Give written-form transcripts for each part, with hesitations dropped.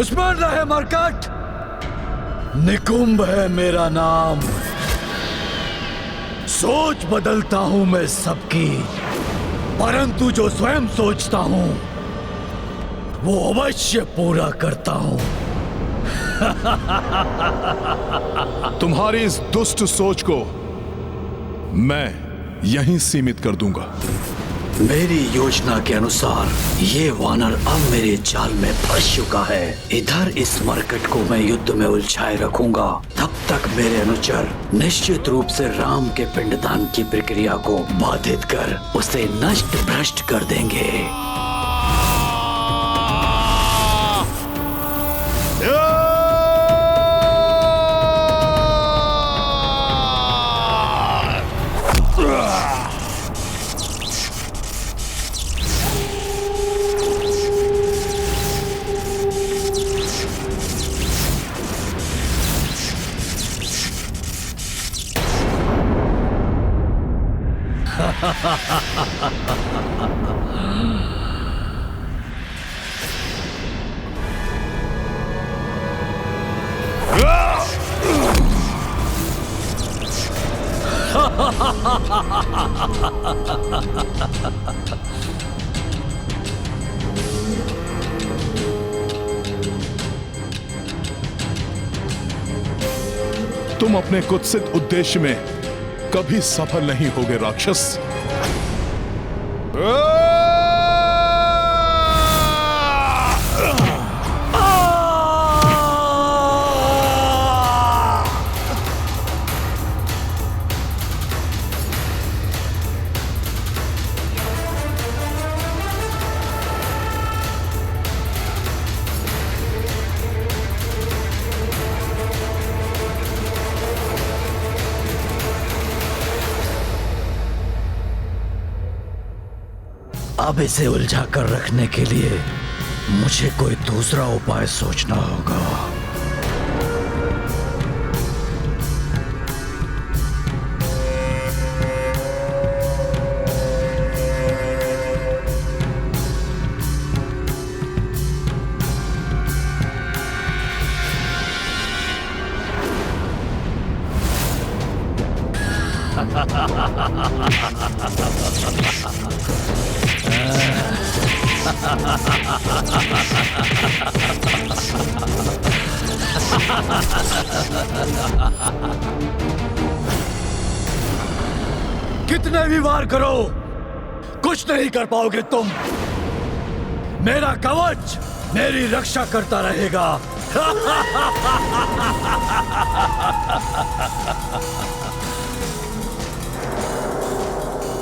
स्मरण रहे मरकट, निकुंभ है मेरा नाम। सोच बदलता हूं मैं सबकी, परंतु जो स्वयं सोचता हूं वो अवश्य पूरा करता हूं। तुम्हारी इस दुष्ट सोच को मैं यहीं सीमित कर दूंगा। मेरी योजना के अनुसार ये वानर अब मेरे जाल में फंस चुका है। इधर इस मरकट को मैं युद्ध में उलझाए रखूंगा। तब तक मेरे अनुचर निश्चित रूप से राम के पिंडदान की प्रक्रिया को बाधित कर उसे नष्ट भ्रष्ट कर देंगे। तुम अपने कुत्सित उद्देश्य में कभी सफल नहीं होगे राक्षस। अब इसे उलझा कर रखने के लिए मुझे कोई दूसरा उपाय सोचना होगा। कितने भी वार करो, कुछ नहीं कर पाओगे तुम। मेरा कवच मेरी रक्षा करता रहेगा।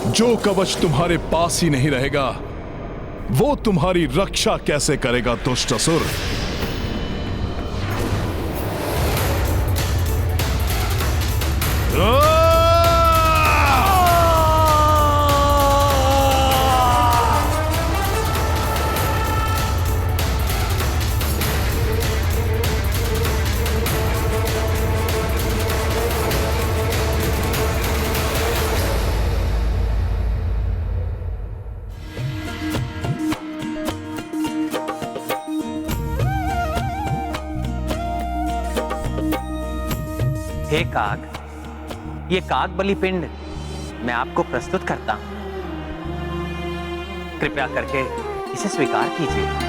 जो कवच तुम्हारे पास ही नहीं रहेगा वो तुम्हारी रक्षा कैसे करेगा दुष्ट असुर। हे काग, ये काग बलि पिंड मैं आपको प्रस्तुत करता हूं। कृपया करके इसे स्वीकार कीजिए।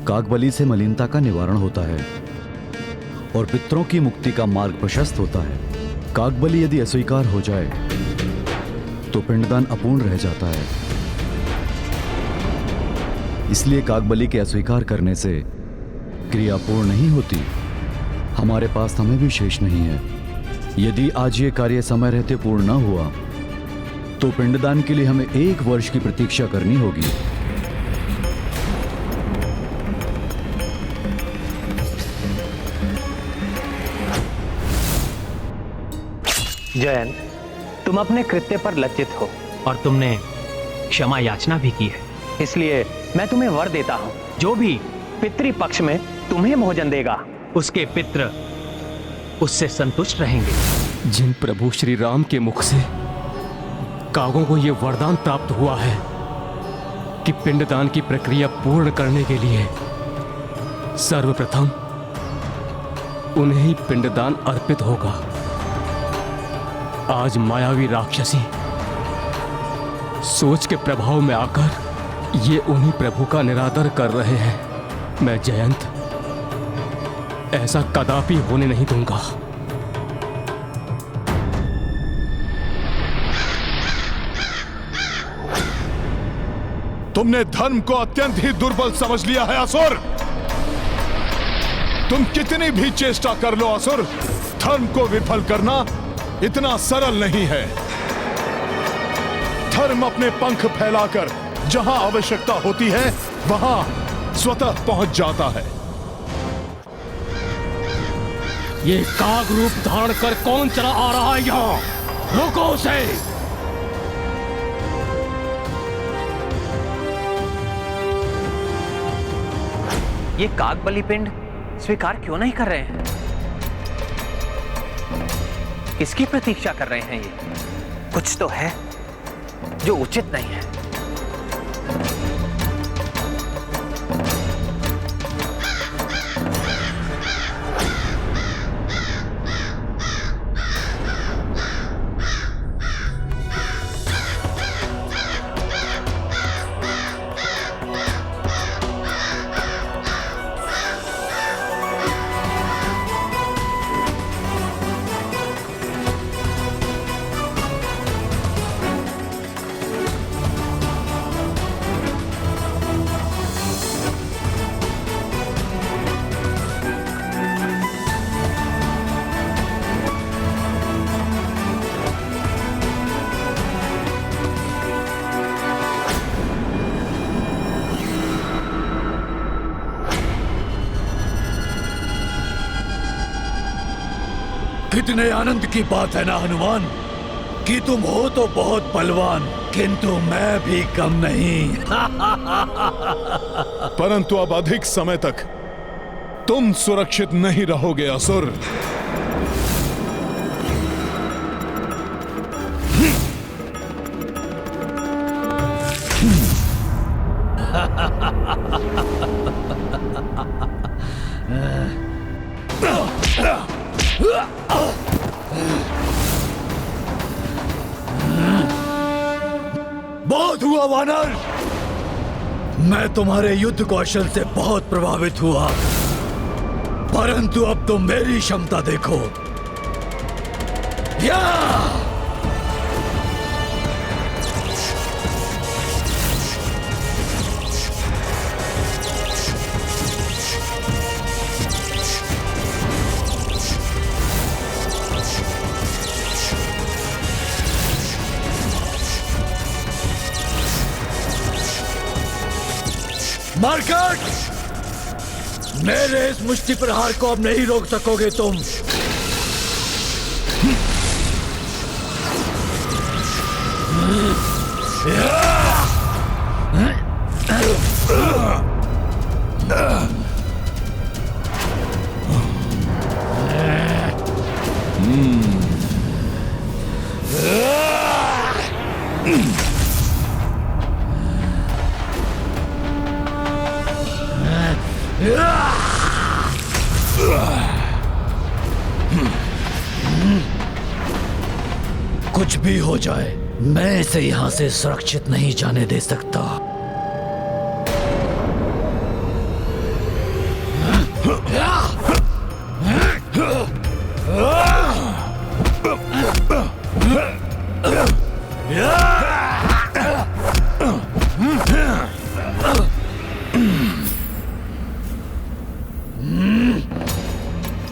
कागबली से मलिनता का निवारण होता है और पितरों की मुक्ति का मार्ग प्रशस्त होता है। कागबली यदि अस्वीकार हो जाए तो पिंडदान अपूर्ण रह जाता है। इसलिए कागबली के अस्वीकार करने से क्रिया पूर्ण नहीं होती। हमारे पास समय भी शेष नहीं है। यदि आज ये कार्य समय रहते पूर्ण न हुआ तो पिंडदान के लिए हमें 1 वर्ष की प्रतीक्षा करनी होगी। जयंत, तुम अपने कृत्य पर लज्जित हो और तुमने क्षमा याचना भी की है। इसलिए मैं तुम्हें वर देता हूं, जो भी पितृपक्ष में तुम्हें भोजन देगा उसके पितृ उससे संतुष्ट रहेंगे। जिन प्रभु श्री राम के मुख से कागों को यह वरदान प्राप्त हुआ है कि पिंडदान की प्रक्रिया पूर्ण करने के लिए सर्वप्रथम उन्हें ही पिंडदान अर्पित होगा, आज मायावी राक्षसी सोच के प्रभाव में आकर ये उन्हीं प्रभु का निरादर कर रहे हैं। मैं जयंत ऐसा कदापि होने नहीं दूंगा। तुमने धर्म को अत्यंत ही दुर्बल समझ लिया है असुर। तुम कितनी भी चेष्टा कर लो असुर, धर्म को विफल करना इतना सरल नहीं है। धर्म अपने पंख फैलाकर जहां आवश्यकता होती है वहां स्वतः पहुंच जाता है। ये काग रूप धारण कर कौन चला आ रहा है यहाँ? रोको उसे। ये काग बलि पिंड स्वीकार क्यों नहीं कर रहे हैं? किसकी प्रतीक्षा कर रहे हैं? ये कुछ तो है जो उचित नहीं है। कितने आनंद की बात है ना हनुमान कि तुम हो तो बहुत बलवान, किंतु मैं भी कम नहीं। परंतु अब अधिक समय तक तुम सुरक्षित नहीं रहोगे असुर। बहुत हुआ वानर, मैं तुम्हारे युद्ध कौशल से बहुत प्रभावित हुआ, परंतु अब तुम मेरी क्षमता देखो। या! मार्कट, मेरे इस मुष्टि प्रहार को अब नहीं रोक सकोगे तुम। कुछ भी हो जाए, मैं इसे यहां से सुरक्षित नहीं जाने दे सकता।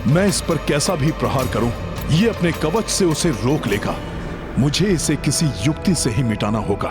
मैं इस पर कैसा भी प्रहार करूं, ये अपने कवच से उसे रोक लेगा। मुझे इसे किसी युक्ति से ही मिटाना होगा।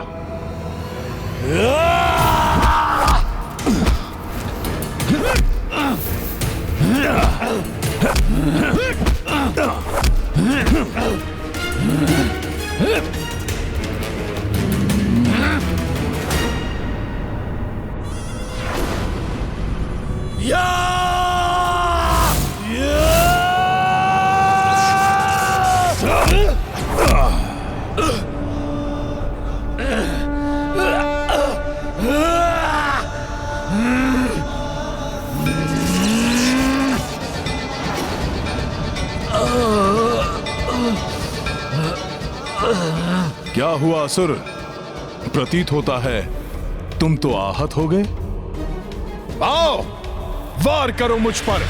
क्या हुआ असुर? प्रतीत होता है तुम तो आहत हो गए। आओ, वार करो मुझ पर।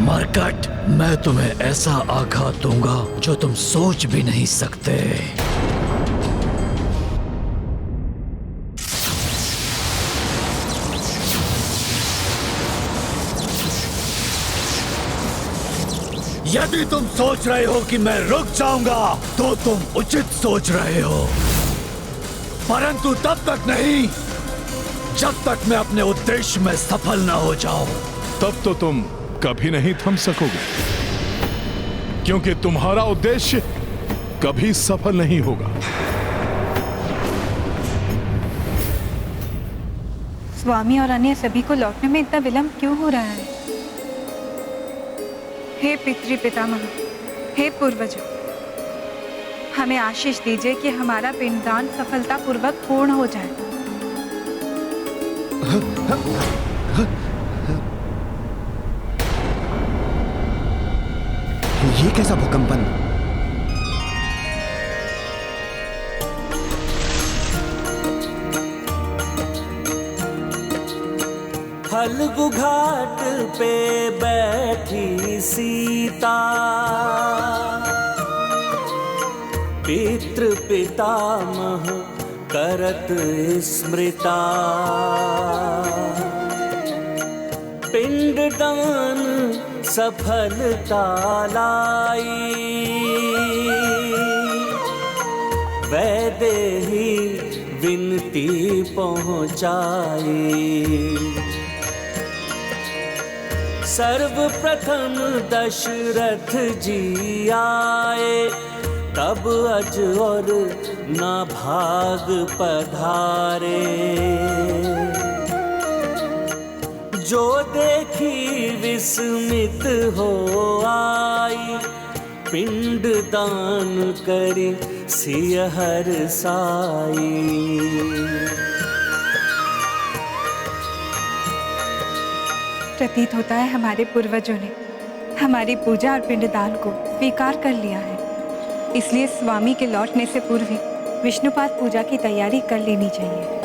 मरकट, मैं तुम्हें ऐसा आघात दूंगा जो तुम सोच भी नहीं सकते। यदि तुम सोच रहे हो कि मैं रुक जाऊंगा तो तुम उचित सोच रहे हो, परंतु तब तक नहीं जब तक मैं अपने उद्देश्य में सफल न हो जाऊं। तब तो तुम कभी नहीं थम सकोगे, क्योंकि तुम्हारा उद्देश्य कभी सफल नहीं होगा। स्वामी और अन्य सभी को लौटने में इतना विलंब क्यों हो रहा है? हे पितृ पितामह, हे पूर्वजों, हमें आशीष दीजिए कि हमारा पिंडदान सफलतापूर्वक पूर्ण हो जाए। ये कैसा भूकंपन? फल्गु घाट पे बैठी सीता, पितृ पितामह करत स्मृता। पिंडदान सफलता लाई, वैदेही विनती पहुंचाई। सर्वप्रथम दशरथ जी आए, तब अज और ना भाग पधारे। जो देखी विस्मित हो आई, पिंड दान करी सिय हर्षाई। प्रतीत होता है हमारे पूर्वजों ने हमारी पूजा और पिंडदान को स्वीकार कर लिया है, इसलिए स्वामी के लौटने से पूर्व ही विष्णुपाद पूजा की तैयारी कर लेनी चाहिए।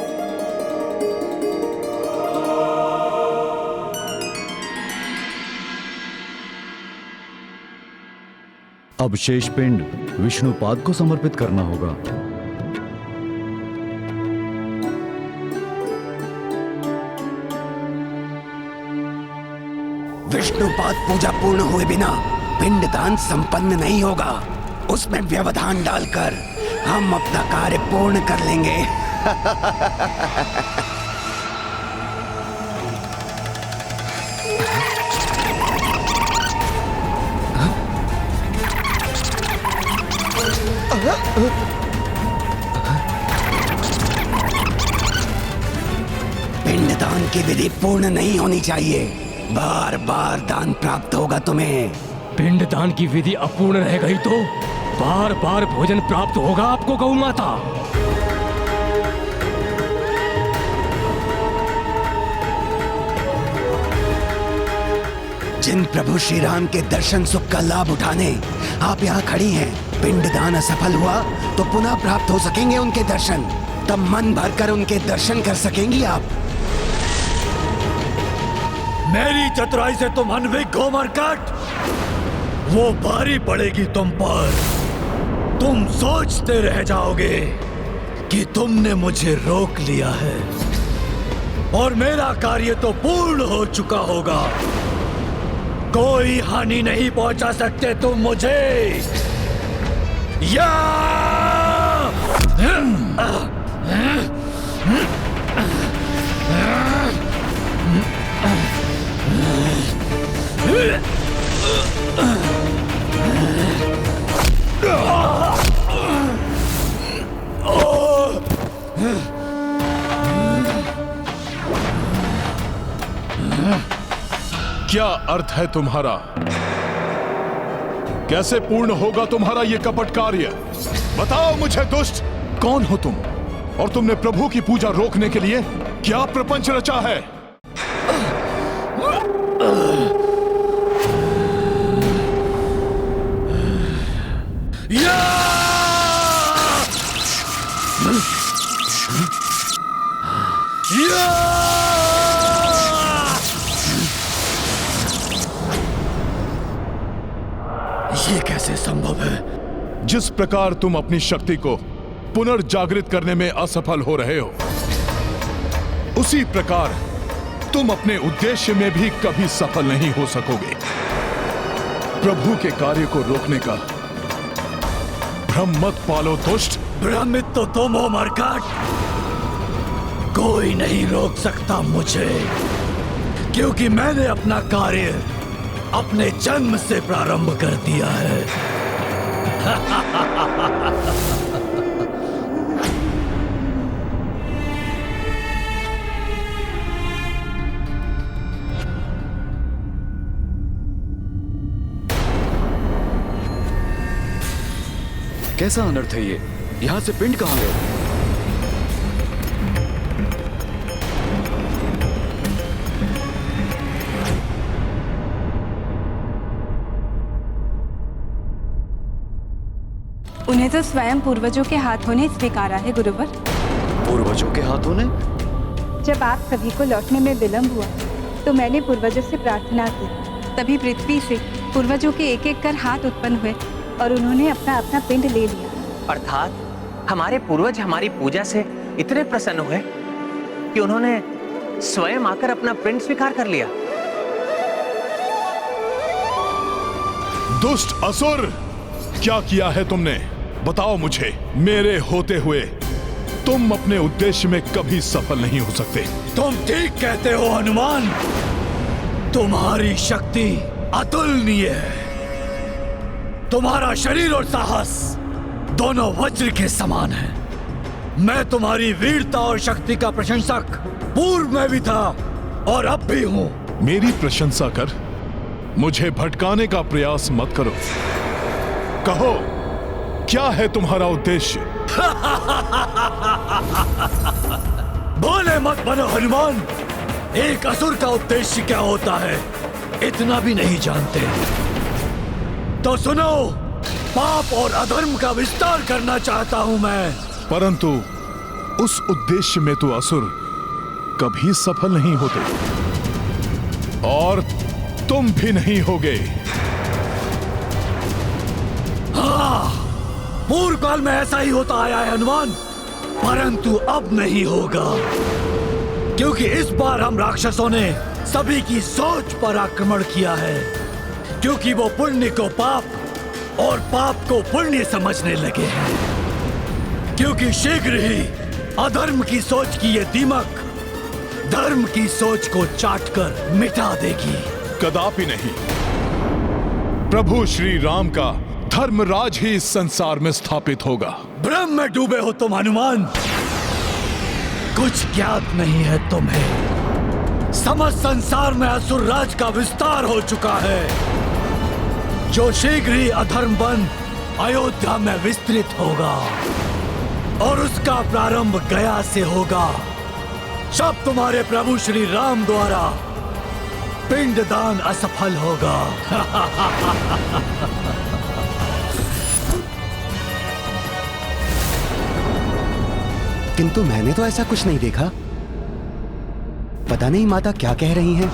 अब शेष पिंड विष्णुपाद को समर्पित करना होगा। विष्णुपाद पूजा पूर्ण हुए बिना पिंडदान संपन्न नहीं होगा। उसमें व्यवधान डालकर हम अपना कार्य पूर्ण कर लेंगे। पिंडदान की विधि पूर्ण नहीं होनी चाहिए। बार बार दान प्राप्त होगा तुम्हें। पिंडदान की विधि अपूर्ण रह गई तो बार बार भोजन प्राप्त होगा आपको गौ माता। जिन प्रभु श्री राम के दर्शन सुख का लाभ उठाने आप यहाँ खड़ी हैं, पिंडदान असफल हुआ तो पुनः प्राप्त हो सकेंगे उनके दर्शन। तब मन भरकर उनके दर्शन कर सकेंगी आप। मेरी चतुराई से तुम अनभिज्ञ हो मरकट, वो भारी पड़ेगी तुम पर। तुम सोचते रह जाओगे कि तुमने मुझे रोक लिया है और मेरा कार्य तो पूर्ण हो चुका होगा। कोई हानि नहीं पहुंचा सकते तुम मुझे। या क्या अर्थ है तुम्हारा? कैसे पूर्ण होगा तुम्हारा ये कपट कार्य? बताओ मुझे दुष्ट, कौन हो तुम? और तुमने प्रभु की पूजा रोकने के लिए क्या प्रपंच रचा है? ये कैसे संभव है? जिस प्रकार तुम अपनी शक्ति को पुनर्जागृत करने में असफल हो रहे हो, उसी प्रकार तुम अपने उद्देश्य में भी कभी सफल नहीं हो सकोगे। प्रभु के कार्य को रोकने का भ्रम मत पालो दुष्ट। भ्रमित तो तुम हो मरकट। कोई नहीं रोक सकता मुझे, क्योंकि मैंने अपना कार्य अपने जन्म से प्रारंभ कर दिया है। कैसा अनर्थ है ये? यहाँ से पिंड कहाँ गए? उन्हें तो स्वयं पूर्वजों के हाथों ने स्वीकारा है गुरुवर। पूर्वजों के हाथों ने? जब आप सभी को लौटने में विलंब हुआ तो मैंने पूर्वजों से प्रार्थना की। तभी पृथ्वी से पूर्वजों के एक एक कर हाथ उत्पन्न हुए और उन्होंने अपना अपना पिंड ले लिया। अर्थात हमारे पूर्वज हमारी पूजा से इतने प्रसन्न हुए कि उन्होंने स्वयं आकर अपना पिंड स्वीकार कर लिया। दुष्ट असुर, क्या किया है तुमने? बताओ मुझे। मेरे होते हुए तुम अपने उद्देश्य में कभी सफल नहीं हो सकते। तुम ठीक कहते हो हनुमान। तुम्हारी शक्ति अतुलनीय है। तुम्हारा शरीर और साहस दोनों वज्र के समान है। मैं तुम्हारी वीरता और शक्ति का प्रशंसक पूर्व में भी था और अब भी हूं। मेरी प्रशंसा कर मुझे भटकाने का प्रयास मत करो। कहो, क्या है तुम्हारा उद्देश्य? बोले मत बनो हनुमान। एक असुर का उद्देश्य क्या होता है इतना भी नहीं जानते। तो सुनो, पाप और अधर्म का विस्तार करना चाहता हूं मैं। परंतु उस उद्देश्य में तो असुर कभी सफल नहीं होते और तुम भी नहीं होगे। हाँ, पूर्व काल में ऐसा ही होता आया है हनुमान, परंतु अब नहीं होगा, क्योंकि इस बार हम राक्षसों ने सभी की सोच पर आक्रमण किया है, क्योंकि वो पुण्य को पाप और पाप को पुण्य समझने लगे हैं। क्योंकि शीघ्र ही अधर्म की सोच की ये दीमक धर्म की सोच को चाटकर मिटा देगी। कदापि नहीं। प्रभु श्री राम का धर्मराज ही इस संसार में स्थापित होगा। भ्रम में डूबे हो तुम हनुमान। कुछ ज्ञात नहीं है तुम्हें। समस्त संसार में असुर राज का विस्तार हो चुका है, जो शीघ्र ही अधर्म बन अयोध्या में विस्तृत होगा और उसका प्रारंभ गया से होगा। सब तुम्हारे प्रभु श्री राम द्वारा पिंडदान असफल होगा। किंतु मैंने तो ऐसा कुछ नहीं देखा। पता नहीं माता क्या कह रही हैं।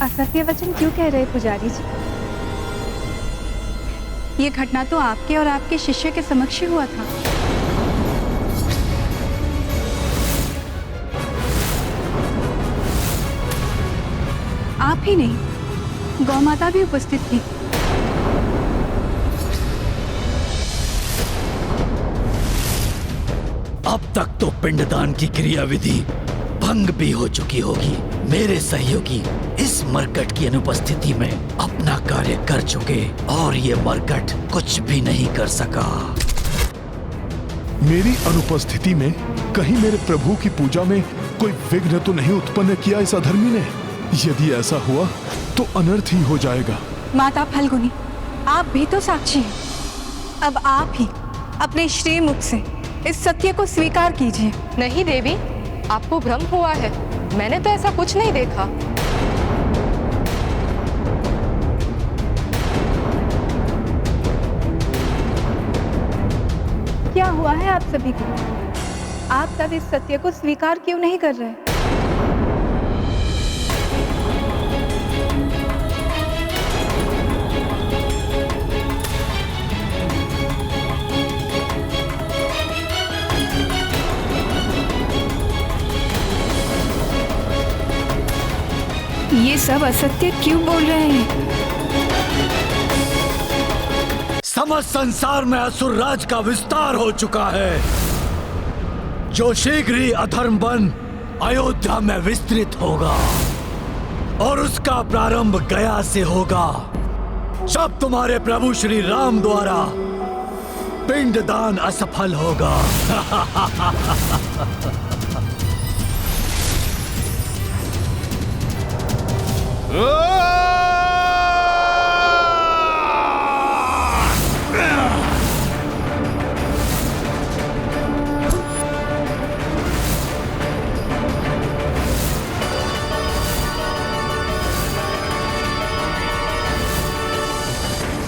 असत्य वचन क्यों कह रहे पुजारी जी? ये घटना तो आपके और आपके शिष्य के समक्ष ही हुआ था। आप ही नहीं, गौ माता भी उपस्थित थी। अब तक तो पिंडदान की क्रियाविधि भंग भी हो चुकी होगी। मेरे सहयोगी इस मरकट की अनुपस्थिति में अपना कार्य कर चुके और ये मरकट कुछ भी नहीं कर सका। मेरी अनुपस्थिति में कहीं मेरे प्रभु की पूजा में कोई विघ्न तो नहीं उत्पन्न किया इस अधर्मी ने? यदि ऐसा हुआ तो अनर्थ ही हो जाएगा। माता फल्गुनी, आप भी तो साक्षी हैं। अब आप ही अपने श्री मुख से इस सत्य को स्वीकार कीजिए। नहीं देवी, आपको भ्रम हुआ है। मैंने तो ऐसा कुछ नहीं देखा। क्या हुआ है आप सभी को? आप सब इस सत्य को स्वीकार क्यों नहीं कर रहे? ये सब असत्य क्यों बोल रहे हैं? समस्त संसार में असुर राज का विस्तार हो चुका है, जो शीघ्र ही अधर्म बन अयोध्या में विस्तृत होगा और उसका प्रारंभ गया से होगा। जब तुम्हारे प्रभु श्री राम द्वारा पिंडदान असफल होगा।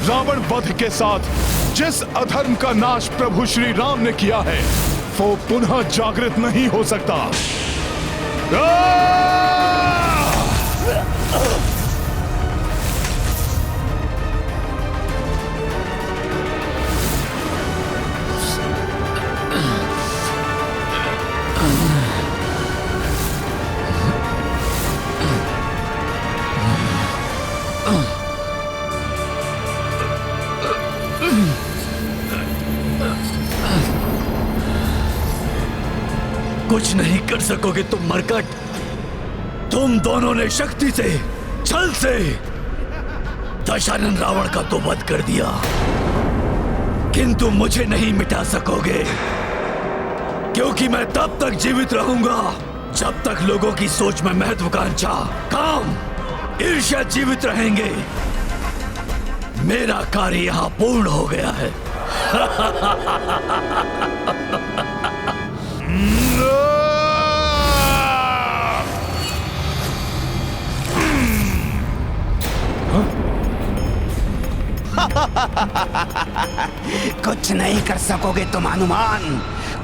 रावण वध के साथ जिस अधर्म का नाश प्रभु श्री राम ने किया है, वो पुनः जागृत नहीं हो सकता। कुछ नहीं कर सकोगे तुम मरकट। तुम दोनों ने शक्ति से, छल से दशानन रावण का तो वध कर दिया, किंतु मुझे नहीं मिटा सकोगे, क्योंकि मैं तब तक जीवित रहूंगा जब तक लोगों की सोच में महत्वाकांक्षा, काम, ईर्ष्या जीवित रहेंगे। मेरा कार्य यहां पूर्ण हो गया है। कुछ नहीं कर सकोगे तुम हनुमान,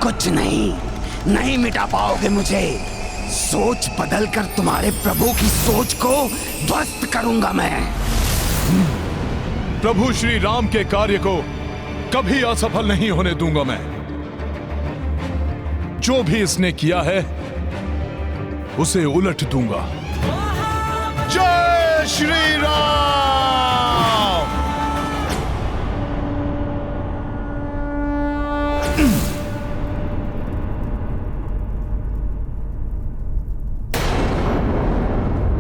कुछ नहीं मिटा पाओगे मुझे। सोच बदलकर तुम्हारे प्रभु की सोच को ध्वस्त करूंगा मैं। प्रभु श्री राम के कार्य को कभी असफल नहीं होने दूंगा मैं। जो भी इसने किया है उसे उलट दूंगा। जय श्री राम।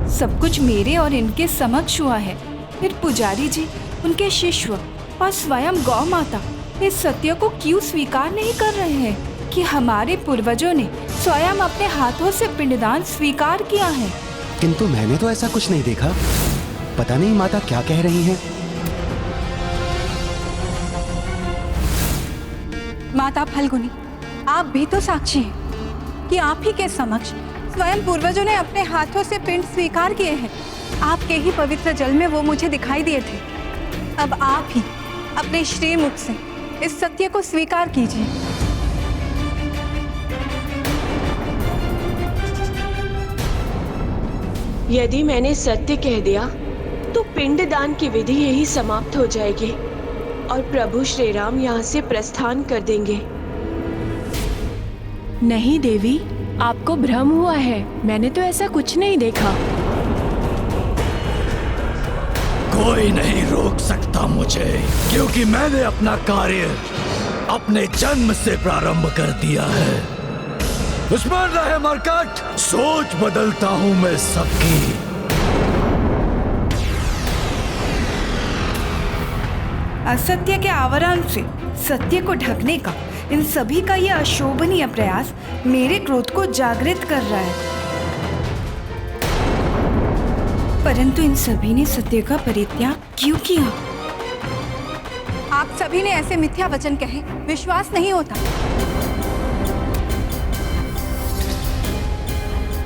सब कुछ मेरे और इनके समक्ष हुआ है, फिर पुजारी जी, उनके शिष्य और स्वयं गौ माता इस सत्य को क्यों स्वीकार नहीं कर रहे हैं कि हमारे पूर्वजों ने स्वयं अपने हाथों से पिंडदान स्वीकार किया है? किंतु मैंने तो ऐसा कुछ नहीं देखा। पता नहीं माता क्या कह रही हैं। माता फल्गुनी, आप भी तो साक्षी हैं कि आप ही के समक्ष स्वयं पूर्वजों ने अपने हाथों से पिंड स्वीकार किए हैं। आपके ही पवित्र जल में वो मुझे दिखाई दिए थे। अब आप ही अपने श्री मुख से इस सत्य को स्वीकार कीजिए। यदि मैंने सत्य कह दिया तो पिंडदान की विधि यही समाप्त हो जाएगी और प्रभु श्री राम यहाँ से प्रस्थान कर देंगे। नहीं देवी, आपको भ्रम हुआ है। मैंने तो ऐसा कुछ नहीं देखा। कोई नहीं रोक सकता मुझे, क्योंकि मैंने अपना कार्य अपने जन्म से प्रारंभ कर दिया है। दुश्मन रहे मरकट, सोच बदलता हूं मैं सबकी। असत्य के आवरण से सत्य को ढकने का इन सभी का यह अशोभनीय प्रयास मेरे क्रोध को जागृत कर रहा है, परंतु इन सभी ने सत्य का परित्याग क्यों किया? आप सभी ने ऐसे मिथ्या वचन कहे, विश्वास नहीं होता।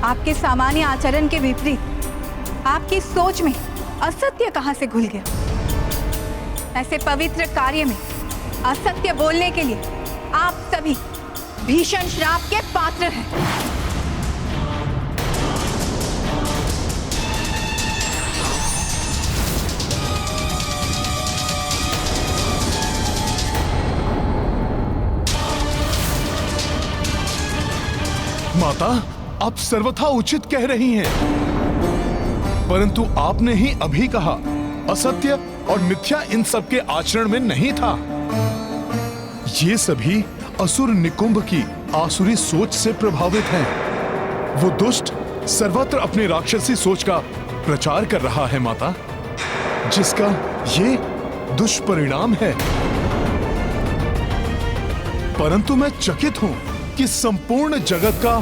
आपके सामान्य आचरण के विपरीत आपकी सोच में असत्य कहां से घुल गया? ऐसे पवित्र कार्य में असत्य बोलने के लिए आप सभी भीषण श्राप के पात्र हैं। माता, आप सर्वथा उचित कह रही हैं, परंतु आपने ही अभी कहा असत्य और मिथ्या इन सब के आचरण में नहीं था। ये सभी असुर निकुंभ की आसुरी सोच से प्रभावित हैं। वो दुष्ट सर्वत्र अपनी राक्षसी सोच का प्रचार कर रहा है माता, जिसका ये दुष्परिणाम है। परंतु मैं चकित हूं कि संपूर्ण जगत का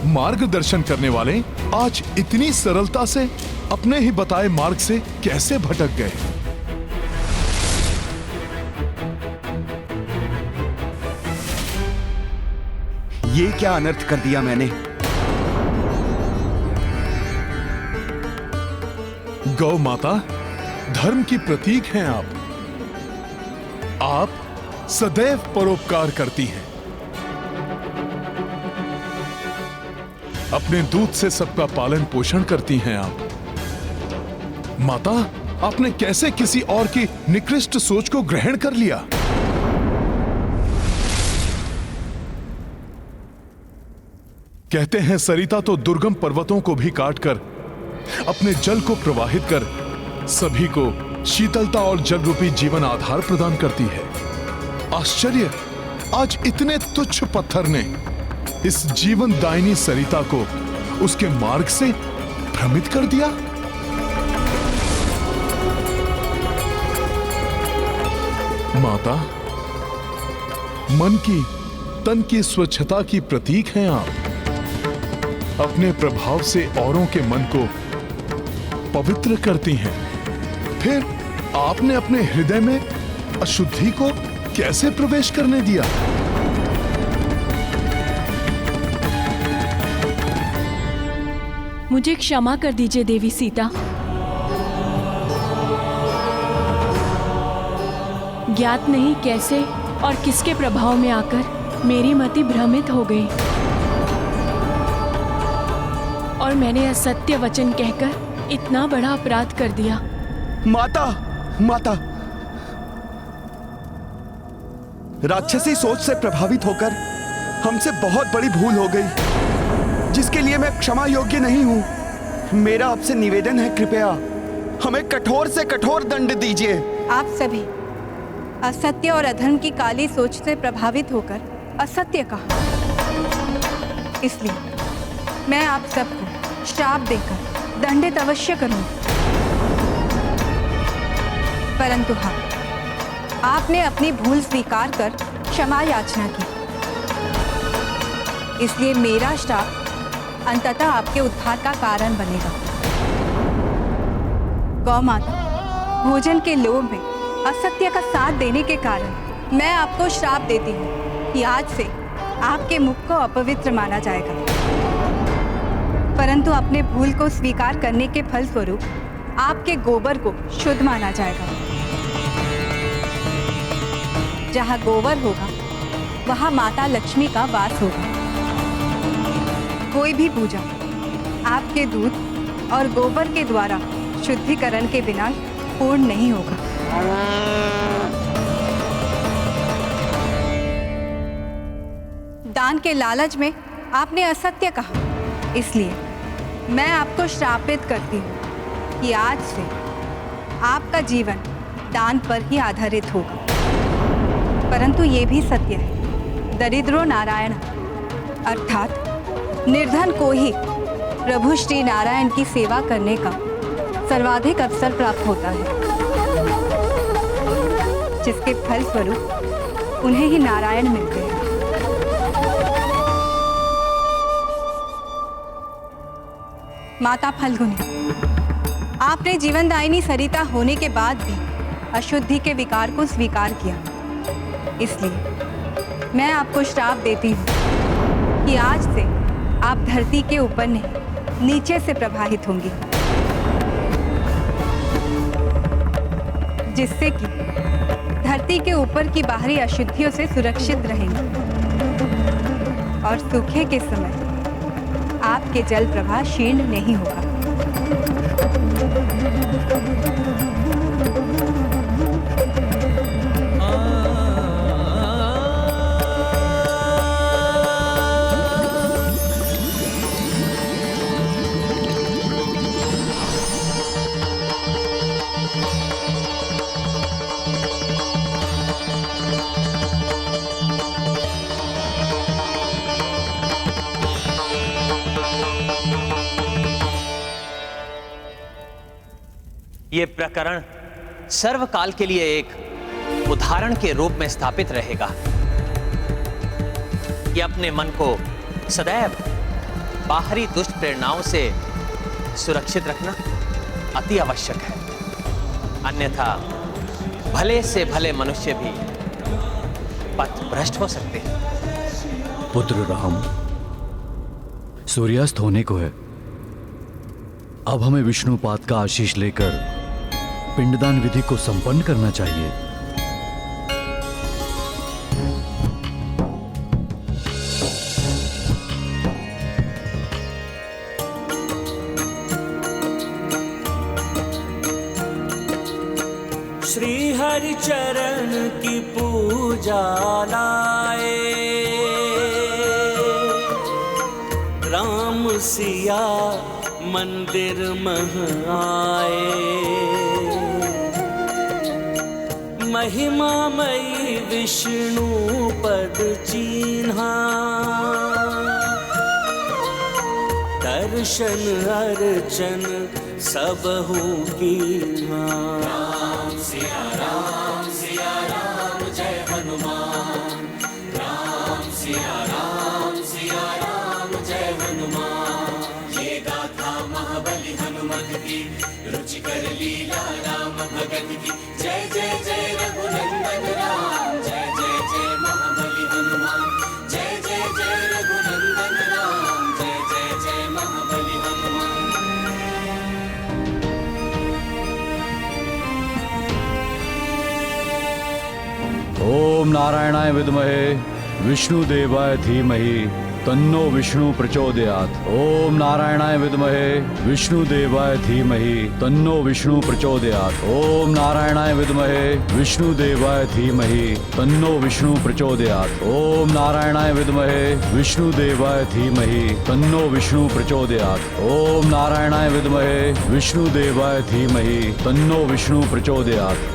मार्गदर्शन करने वाले आज इतनी सरलता से अपने ही बताए मार्ग से कैसे भटक गए। ये क्या अनर्थ कर दिया मैंने? गौ माता, धर्म की प्रतीक हैं आप। आप सदैव परोपकार करती हैं। अपने दूध से सबका पालन पोषण करती हैं आप। माता, आपने कैसे किसी और की निकृष्ट सोच को ग्रहण कर लिया? कहते हैं सरिता तो दुर्गम पर्वतों को भी काटकर अपने जल को प्रवाहित कर सभी को शीतलता और जल रूपी जीवन आधार प्रदान करती है। आश्चर्य, आज इतने तुच्छ पत्थर ने इस जीवन दायिनी सरिता को उसके मार्ग से भ्रमित कर दिया। माता, मन की तन की स्वच्छता की प्रतीक हैं आप। अपने प्रभाव से औरों के मन को पवित्र करती हैं। फिर आपने अपने हृदय में अशुद्धि को कैसे प्रवेश करने दिया? मुझे क्षमा कर दीजिए देवी सीता। ज्ञात नहीं कैसे और किसके प्रभाव में आकर मेरी मति भ्रमित हो गई और मैंने असत्य वचन कहकर इतना बड़ा अपराध कर दिया। माता, माता, राक्षसी सोच से प्रभावित होकर हमसे बहुत बड़ी भूल हो गई, जिसके लिए मैं क्षमा योग्य नहीं हूं। मेरा आपसे निवेदन है, कृपया हमें कठोर से कठोर दंड दीजिए। आप सभी असत्य और अधर्म की काली सोच से प्रभावित होकर असत्य कहा, इसलिए मैं आप सबको श्राप देकर दंडित अवश्य करूंगी। परंतु हाँ, आपने अपनी भूल स्वीकार कर क्षमा याचना की, इसलिए मेरा श्राप अंततः आपके उद्धार का कारण बनेगा। गौ माता, भोजन के लोभ में असत्य का साथ देने के कारण मैं आपको श्राप देती हूँ कि आज से आपके मुख को अपवित्र माना जाएगा, परंतु अपने भूल को स्वीकार करने के फल स्वरूप आपके गोबर को शुद्ध माना जाएगा। जहाँ गोबर होगा वहाँ माता लक्ष्मी का वास होगा। कोई भी पूजा आपके दूध और गोबर के द्वारा शुद्धिकरण के बिना पूर्ण नहीं होगा। दान के लालच में आपने असत्य कहा, इसलिए मैं आपको श्रापित करती हूँ कि आज से आपका जीवन दान पर ही आधारित होगा। परंतु ये भी सत्य है, दरिद्रो नारायण अर्थात निर्धन को ही प्रभु श्री नारायण की सेवा करने का सर्वाधिक अवसर प्राप्त होता है, जिसके फल स्वरूप उन्हें ही नारायण मिलते हैं। माता फल्गुनी, आपने जीवनदायिनी सरिता होने के बाद भी अशुद्धि के विकार को स्वीकार किया, इसलिए मैं आपको श्राप देती हूँ कि आज से आप धरती के ऊपर नहीं, नीचे से प्रवाहित होंगी, जिससे कि धरती के ऊपर की बाहरी अशुद्धियों से सुरक्षित रहेंगी और सूखे के समय आपके जल प्रवाह क्षीण नहीं होगा। ये प्रकरण सर्वकाल के लिए एक उदाहरण के रूप में स्थापित रहेगा कि अपने मन को सदैव बाहरी दुष्ट प्रेरणाओं से सुरक्षित रखना अति आवश्यक है, अन्यथा भले से भले मनुष्य भी पथ भ्रष्ट हो सकते हैं। पुत्र राम, सूर्यास्त होने को है। अब हमें विष्णुपाद का आशीष लेकर पिंडदान विधि को संपन्न करना चाहिए। श्री हरि चरण की पूजा लाए, राम सिया मंदिर मह आए। महिमामयी विष्णु पद चीन्हा, दर्शन अर्चन सबहु कीन्हा। राम सिया राम जय हनुमान, राम सिया राम जय हनुमान। ये गाथा महाबली हनुमत की, रुचिकर लीला राम भगत की। जय जय जय रघुनंदन राम, जय जय जय महाबली हनुमान। जय जय जय रघुनंदन राम, जय जय जय महाबली हनुमान। ओम नारायणाय विद्महे विष्णुदेवाय धीमहि तन्नो विष्णु प्रचोदयात्। ओम नारायणाय विद्महे विष्णुदेवाय धीमहि तन्नो विष्णु प्रचोदयात्। ओम नारायणाय विद्महे विष्णुदेवाय धीमहि तन्नो विष्णु प्रचोदयात्। ओम नारायणाय विद्महे विष्णुदेवाय धीमहि तन्नो विष्णु प्रचोदयात्। ओम नारायणाय विद्महे विष्णुदेवाय धीमहि तन्नो विष्णु प्रचोदयात्।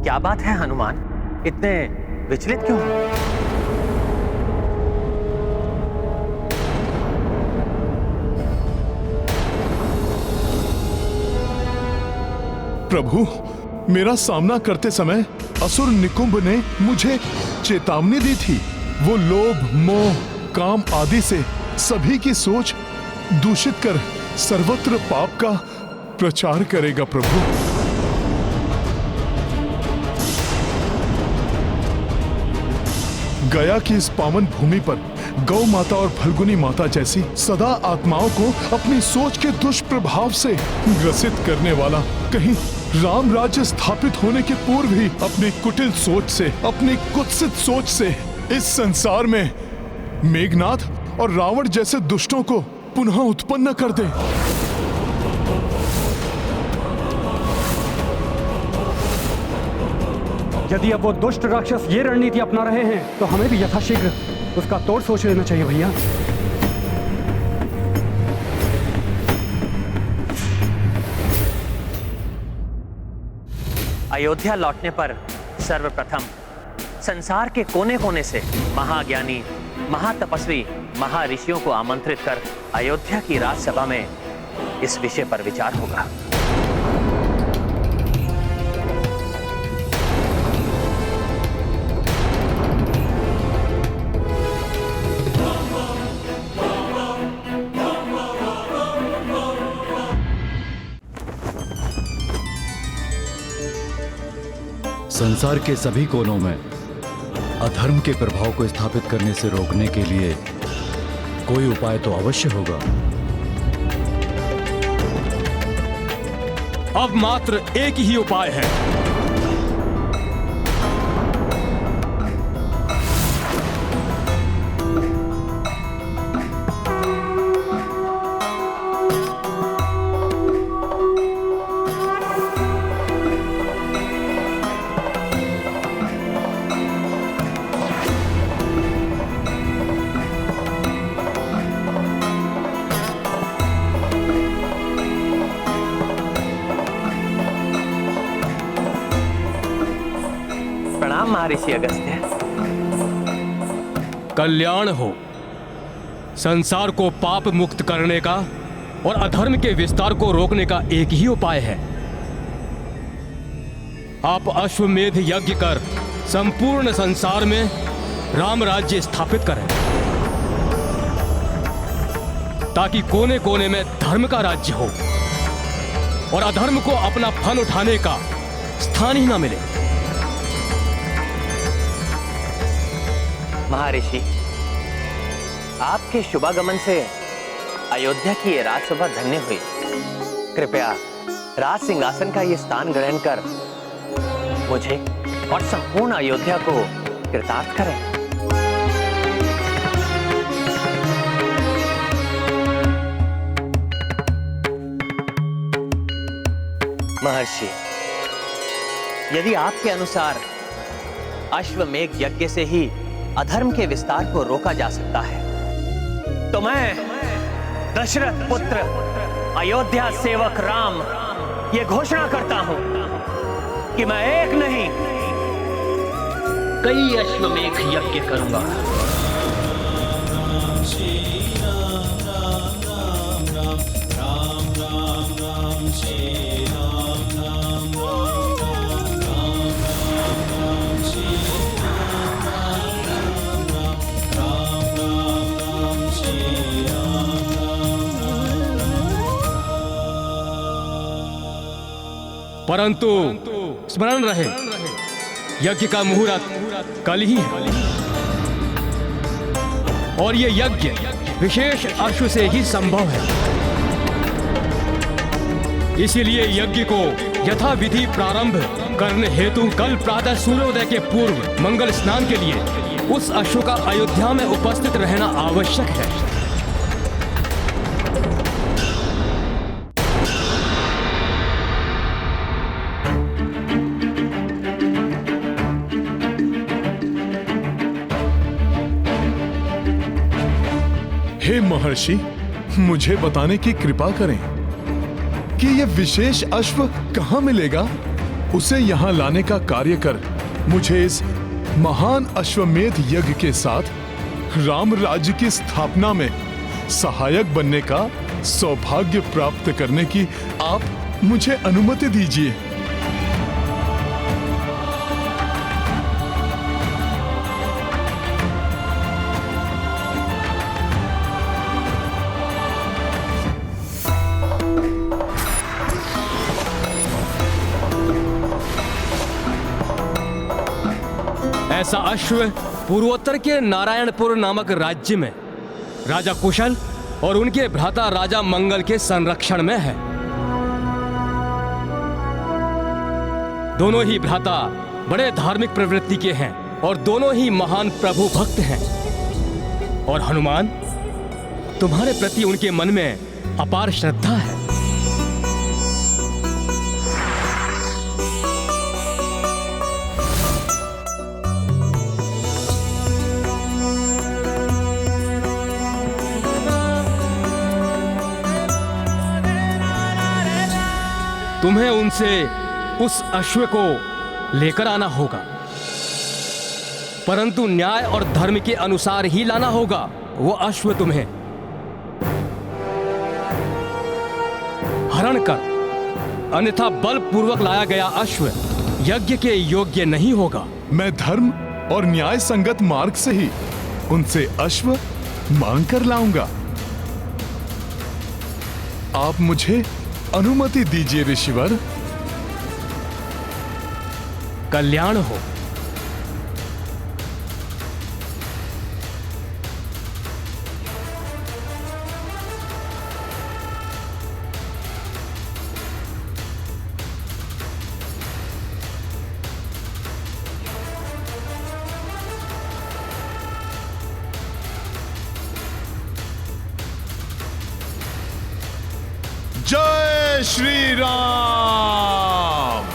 क्या बात है हनुमान, इतने विचलित क्यों हो? प्रभु, मेरा सामना करते समय असुर निकुंभ ने मुझे चेतावनी दी थी। वो लोभ, मोह, काम आदि से सभी की सोच दूषित कर सर्वत्र पाप का प्रचार करेगा। प्रभु, गया की इस पावन भूमि पर गौ माता और फल्गुनी माता जैसी सदा आत्माओं को अपनी सोच के दुष्प्रभाव से ग्रसित करने वाला, कहीं राम राज्य स्थापित होने के पूर्व ही अपनी कुटिल सोच से, अपनी कुत्सित सोच से इस संसार में मेघनाथ और रावण जैसे दुष्टों को पुनः उत्पन्न कर दे। यदि अब वो दुष्ट राक्षस ये रणनीति अपना रहे हैं तो हमें भी यथाशीघ्र उसका तोड़ सोच लेना चाहिए भैया। अयोध्या लौटने पर सर्वप्रथम संसार के कोने कोने से महाज्ञानी, महातपस्वी, महर्षियों को आमंत्रित कर अयोध्या की राजसभा में इस विषय पर विचार होगा। संसार के सभी कोनों में अधर्म के प्रभाव को स्थापित करने से रोकने के लिए कोई उपाय तो अवश्य होगा। अब मात्र एक ही उपाय है। महर्षि अगस्त्य। कल्याण हो। संसार को पाप मुक्त करने का और अधर्म के विस्तार को रोकने का एक ही उपाय है। आप अश्वमेध यज्ञ कर संपूर्ण संसार में राम राज्य स्थापित करें, ताकि कोने कोने में धर्म का राज्य हो और अधर्म को अपना फन उठाने का स्थान ही ना मिले। महर्षि, आपके शुभागमन से अयोध्या की ये राजसभा धन्य हुई। कृपया राज सिंहासन का ये स्थान ग्रहण कर मुझे और संपूर्ण अयोध्या को कृतार्थ करें। महर्षि, यदि आपके अनुसार अश्वमेध यज्ञ से ही अधर्म के विस्तार को रोका जा सकता है, तो मैं दशरथ पुत्र अयोध्या सेवक राम ये घोषणा करता हूं कि मैं एक नहीं कई अश्वमेध यज्ञ करूंगा। परंतु स्मरण रहे, यज्ञ का मुहूर्त कल ही है और ये यज्ञ विशेष अश्व से ही संभव है। इसीलिए यज्ञ को यथाविधि प्रारंभ करने हेतु कल प्रातः सूर्योदय के पूर्व मंगल स्नान के लिए उस अश्व का अयोध्या में उपस्थित रहना आवश्यक है। हे महर्षि, मुझे बताने की कृपा करें कि यह विशेष अश्व कहां मिलेगा। उसे यहां लाने का कार्य कर मुझे इस महान अश्वमेध यज्ञ के साथ राम राज्य की स्थापना में सहायक बनने का सौभाग्य प्राप्त करने की आप मुझे अनुमति दीजिए। ऐसा अश्व पूर्वोत्तर के नारायणपुर नामक राज्य में राजा कुशल और उनके भ्राता राजा मंगल के संरक्षण में है। दोनों ही भ्राता बड़े धार्मिक प्रवृत्ति के हैं और दोनों ही महान प्रभु भक्त हैं। और हनुमान, तुम्हारे प्रति उनके मन में अपार श्रद्धा है। तुम्हें उनसे उस अश्व को लेकर आना होगा, परंतु न्याय और धर्म के अनुसार ही लाना होगा। वो अश्व तुम्हें हरण कर, अन्यथा बलपूर्वक लाया गया अश्व यज्ञ के योग्य नहीं होगा। मैं धर्म और न्याय संगत मार्ग से ही उनसे अश्व मांग कर लाऊंगा। आप मुझे अनुमति दीजिए ऋषिवर। कल्याण हो। जय श्री राम।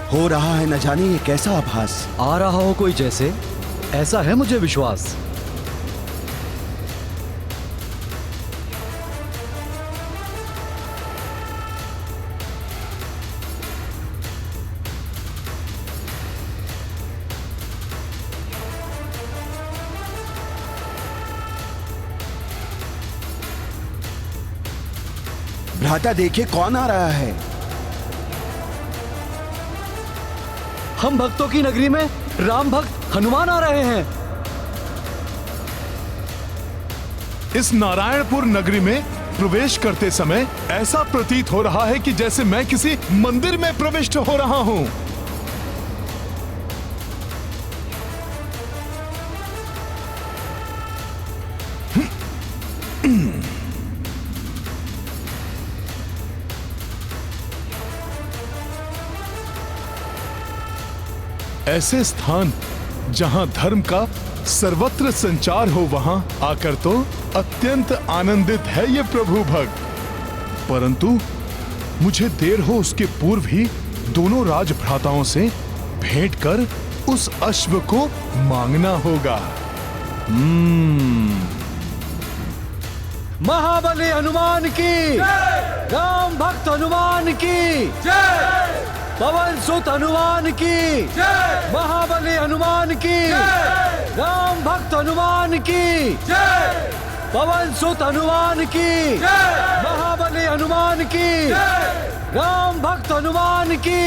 हो रहा है न जाने ये कैसा आभास। आ रहा हो कोई जैसे, ऐसा है मुझे विश्वास। भ्राता देखिए कौन आ रहा है। हम भक्तों की नगरी में राम भक्त हनुमान आ रहे हैं। इस नारायणपुर नगरी में प्रवेश करते समय ऐसा प्रतीत हो रहा है कि जैसे मैं किसी मंदिर में प्रविष्ट हो रहा हूं। ऐसे स्थान जहां धर्म का सर्वत्र संचार हो, वहां आकर तो अत्यंत आनंदित है ये प्रभु भक्त। परंतु मुझे देर हो उसके पूर्व ही दोनों राजभ्राताओं से भेंट कर उस अश्व को मांगना होगा। महाबली हनुमान की, राम भक्त हनुमान की, पवन सुत हनुमान की, महाबली हनुमान की, राम भक्त हनुमान की, पवन सुत हनुमान की, महाबली हनुमान की, राम भक्त हनुमान की।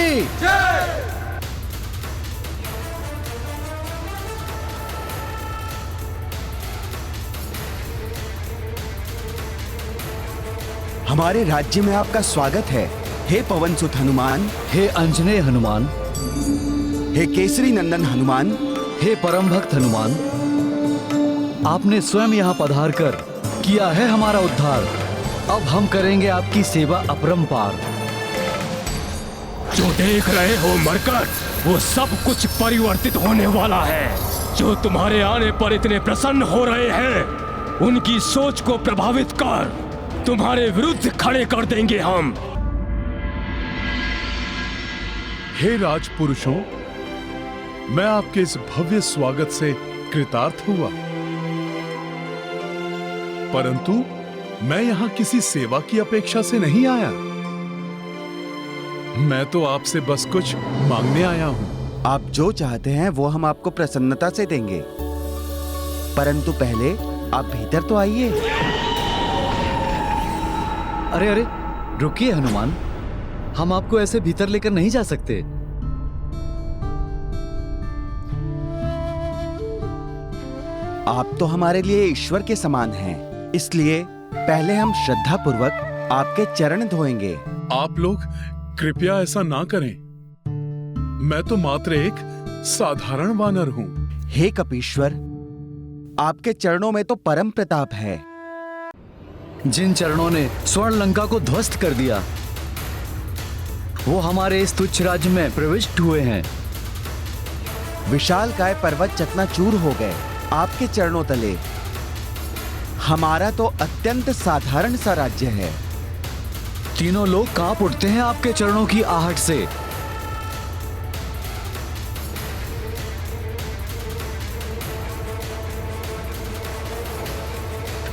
हमारे राज्य में आपका स्वागत है, हे पवन सुत हनुमान, हे अंजनेय हनुमान, हे केसरी नंदन हनुमान, हे परम भक्त हनुमान। आपने स्वयं यहाँ पधार कर किया है हमारा उद्धार। अब हम करेंगे आपकी सेवा अपरंपार। जो देख रहे हो मरकट, वो सब कुछ परिवर्तित होने वाला है। जो तुम्हारे आने पर इतने प्रसन्न हो रहे हैं, उनकी सोच को प्रभावित कर तुम्हारे विरुद्ध खड़े कर देंगे हम। हे राजपुरुषों, मैं आपके इस भव्य स्वागत से कृतार्थ हुआ, परंतु मैं यहां किसी सेवा की अपेक्षा से नहीं आया। मैं तो आपसे बस कुछ मांगने आया हूं। आप जो चाहते हैं वो हम आपको प्रसन्नता से देंगे, परंतु पहले आप भीतर तो आइए। अरे अरे रुकिए हनुमान, हम आपको ऐसे भीतर लेकर नहीं जा सकते। आप तो हमारे लिए ईश्वर के समान हैं, इसलिए पहले हम श्रद्धा पूर्वक आपके चरण धोएंगे। आप लोग कृपया ऐसा ना करें। मैं तो मात्र एक साधारण वानर हूं। हे कपीश्वर, आपके चरणों में तो परम प्रताप है। जिन चरणों ने स्वर्ण लंका को ध्वस्त कर दिया, वो हमारे इस तुच्छ राज्य में प्रविष्ट हुए हैं। विशालकाय पर्वत चकनाचूर हो गए आपके चरणों तले। हमारा तो अत्यंत साधारण सा राज्य है, तीनों लोग कांप उठते हैं आपके चरणों की आहट से।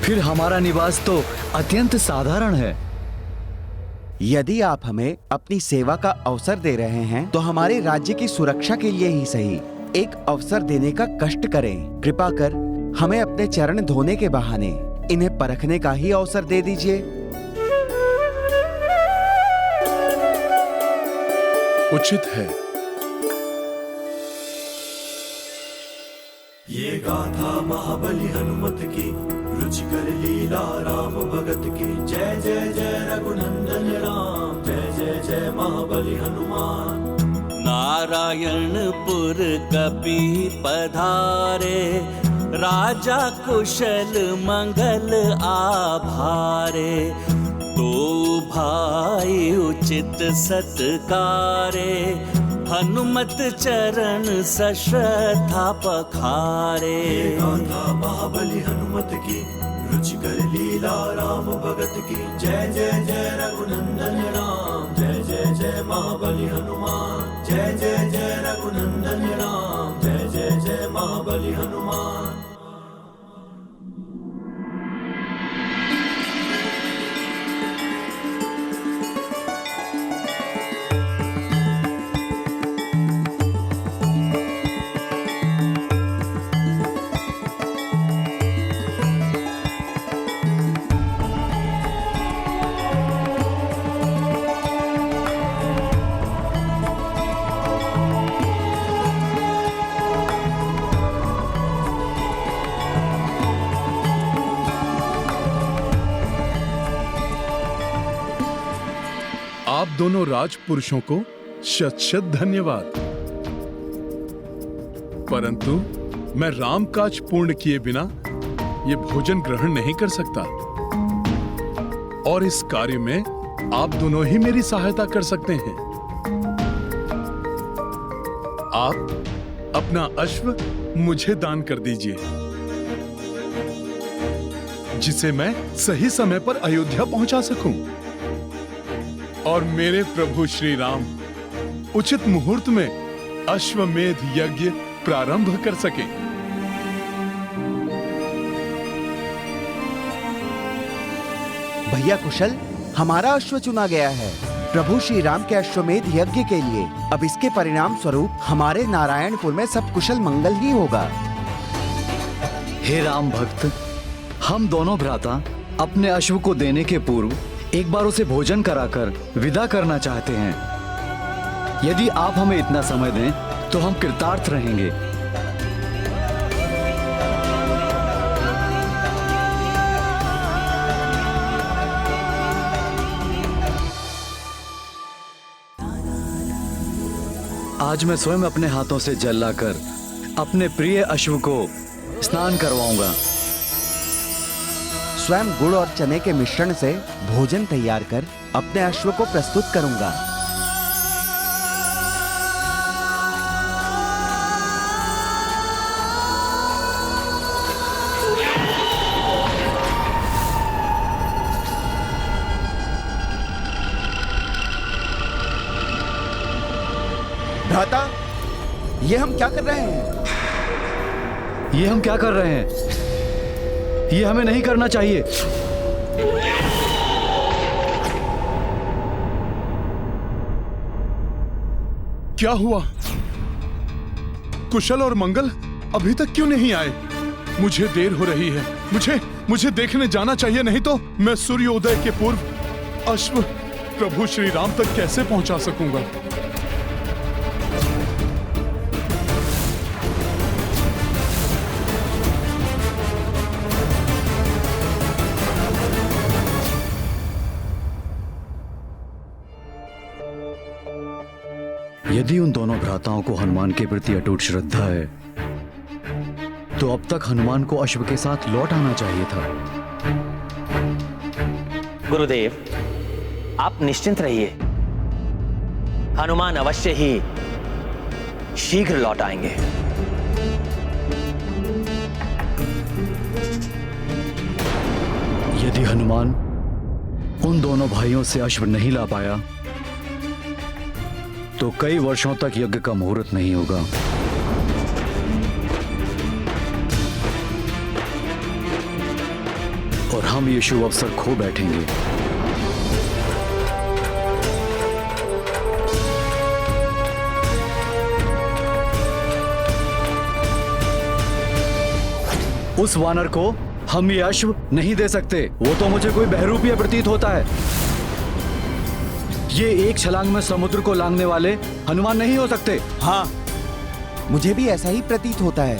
फिर हमारा निवास तो अत्यंत साधारण है। यदि आप हमें अपनी सेवा का अवसर दे रहे हैं तो हमारे राज्य की सुरक्षा के लिए ही सही एक अवसर देने का कष्ट करें। कृपा कर हमें अपने चरण धोने के बहाने इन्हें परखने का ही अवसर दे दीजिए। उचित है। ये गाथा महाबली हनुमत की, रुचिकर लीला राम भगत की। जय जय जय रघुनंदन राम, जय जय जय महाबली हनुमान। नारायणपुर कपि पधारे, राजा कुशल मंगल आभारे। तो भाई उचित सत्कारे, हनुमत चरण सश्रद्धा पखारे। गाथा महाबली हनुमत की, रुचिकर लीला राम भगत की। जय जय जय रघुनंदन राम, जय जय जय महाबली हनुमान। जय जय जय रघुनंदन राम, जय जय जय महाबली हनुमान। आप दोनों राजपुरुषों को शत शत धन्यवाद, परंतु मैं राम काज पूर्ण किए बिना ये भोजन ग्रहण नहीं कर सकता और इस कार्य में आप दोनों ही मेरी सहायता कर सकते हैं। आप अपना अश्व मुझे दान कर दीजिए, जिसे मैं सही समय पर अयोध्या पहुंचा सकूं और मेरे प्रभु श्री राम उचित मुहूर्त में अश्वमेध यज्ञ प्रारंभ कर सके। भैया कुशल, हमारा अश्व चुना गया है प्रभु श्री राम के अश्वमेध यज्ञ के लिए। अब इसके परिणाम स्वरूप हमारे नारायणपुर में सब कुशल मंगल ही होगा। हे राम भक्त, हम दोनों भ्राता अपने अश्व को देने के पूर्व एक बार उसे भोजन कराकर विदा करना चाहते हैं। यदि आप हमें इतना समय दें तो हम कृतार्थ रहेंगे। आज मैं स्वयं अपने हाथों से जल लाकर अपने प्रिय अश्व को स्नान करवाऊंगा। स्वयं गुड़ और चने के मिश्रण से भोजन तैयार कर अपने अश्व को प्रस्तुत करूंगा। भ्राता, ये हम क्या कर रहे हैं? ये हम क्या कर रहे हैं? ये हमें नहीं करना चाहिए। क्या हुआ? कुशल और मंगल अभी तक क्यों नहीं आए? मुझे देर हो रही है। मुझे देखने जाना चाहिए, नहीं तो मैं सूर्योदय के पूर्व अश्व प्रभु श्री राम तक कैसे पहुंचा सकूंगा? यदि उन दोनों भ्राताओं को हनुमान के प्रति अटूट श्रद्धा है तो अब तक हनुमान को अश्व के साथ लौट आना चाहिए था। गुरुदेव, आप निश्चिंत रहिए, हनुमान अवश्य ही शीघ्र लौट आएंगे। यदि हनुमान उन दोनों भाइयों से अश्व नहीं ला पाया तो कई वर्षों तक यज्ञ का मुहूर्त नहीं होगा। और हम ये शुभ अवसर खो बैठेंगे। उस वानर को हम ये अश्व नहीं दे सकते। वो तो मुझे कोई बहरूपीय प्रतीत होता है। ये एक छलांग में समुद्र को लांघने वाले हनुमान नहीं हो सकते। हाँ, मुझे भी ऐसा ही प्रतीत होता है।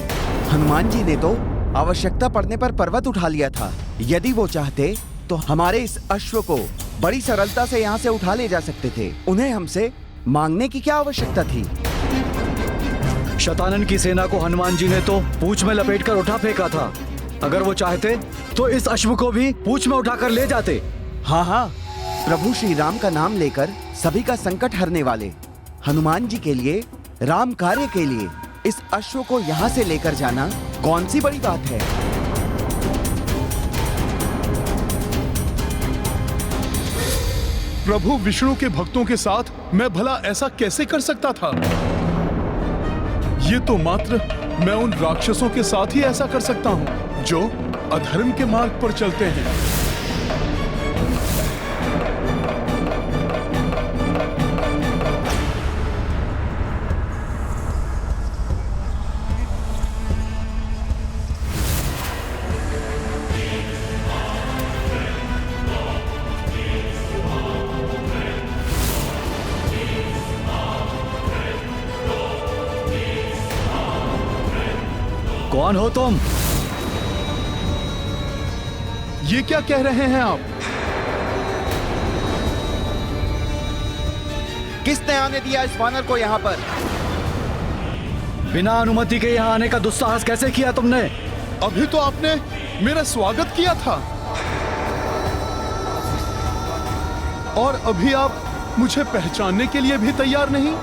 हनुमान जी ने तो आवश्यकता पड़ने पर पर्वत उठा लिया था। यदि वो चाहते तो हमारे इस अश्व को बड़ी सरलता से यहाँ से उठा ले जा सकते थे। उन्हें हमसे मांगने की क्या आवश्यकता थी? शतानन की सेना को हनुमान जी ने तो पूंछ में लपेटकर उठा फेंका था। अगर वो चाहते तो इस अश्व को भी पूंछ में उठाकर ले जाते। हाँ हाँ, प्रभु श्री राम का नाम लेकर सभी का संकट हरने वाले हनुमान जी के लिए, राम कार्य के लिए इस अश्व को यहाँ से लेकर जाना कौन सी बड़ी बात है? प्रभु विष्णु के भक्तों के साथ मैं भला ऐसा कैसे कर सकता था? ये तो मात्र मैं उन राक्षसों के साथ ही ऐसा कर सकता हूँ जो अधर्म के मार्ग पर चलते हैं। कौन हो तुम? ये क्या कह रहे हैं आप? किसने आने दिया इस वानर को यहाँ पर? बिना अनुमति के यहाँ आने का दुस्साहस कैसे किया तुमने? अभी तो आपने मेरा स्वागत किया था और अभी आप मुझे पहचानने के लिए भी तैयार नहीं।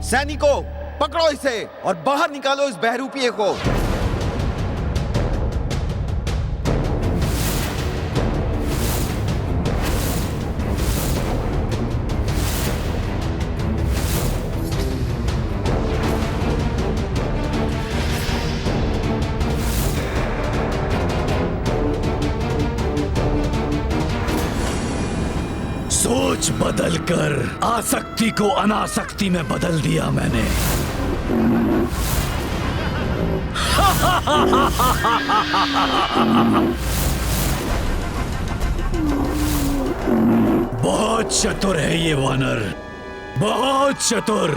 सैनिकों, पकड़ो इसे और बाहर निकालो इस बहरूपीय को। सोच बदलकर आसक्ति को अनासक्ति में बदल दिया मैंने। बहुत चतुर है ये वानर, बहुत चतुर।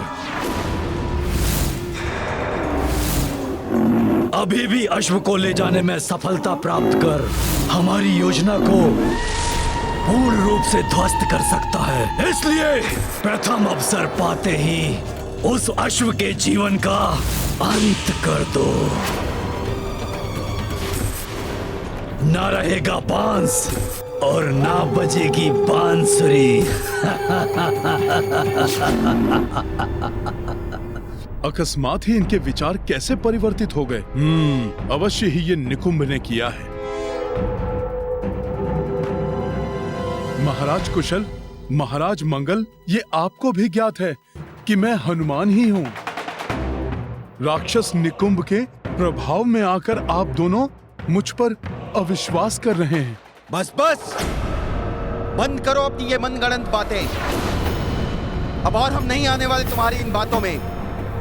अभी भी अश्व को ले जाने में सफलता प्राप्त कर हमारी योजना को पूर्ण रूप से ध्वस्त कर सकता है। इसलिए प्रथम अवसर पाते ही उस अश्व के जीवन का अंत कर दो। ना रहेगा बांस और ना बजेगी बांसुरी। अकस्मात ही इनके विचार कैसे परिवर्तित हो गए? अवश्य ही ये निकुंभ ने किया है। महाराज कुशल, महाराज मंगल, ये आपको भी ज्ञात है कि मैं हनुमान ही हूँ। राक्षस निकुंभ के प्रभाव में आकर आप दोनों मुझ पर अविश्वास कर रहे हैं। बस बस, बंद करो अपनी ये मनगढ़ंत बातें। अब और हम नहीं आने वाले तुम्हारी इन बातों में।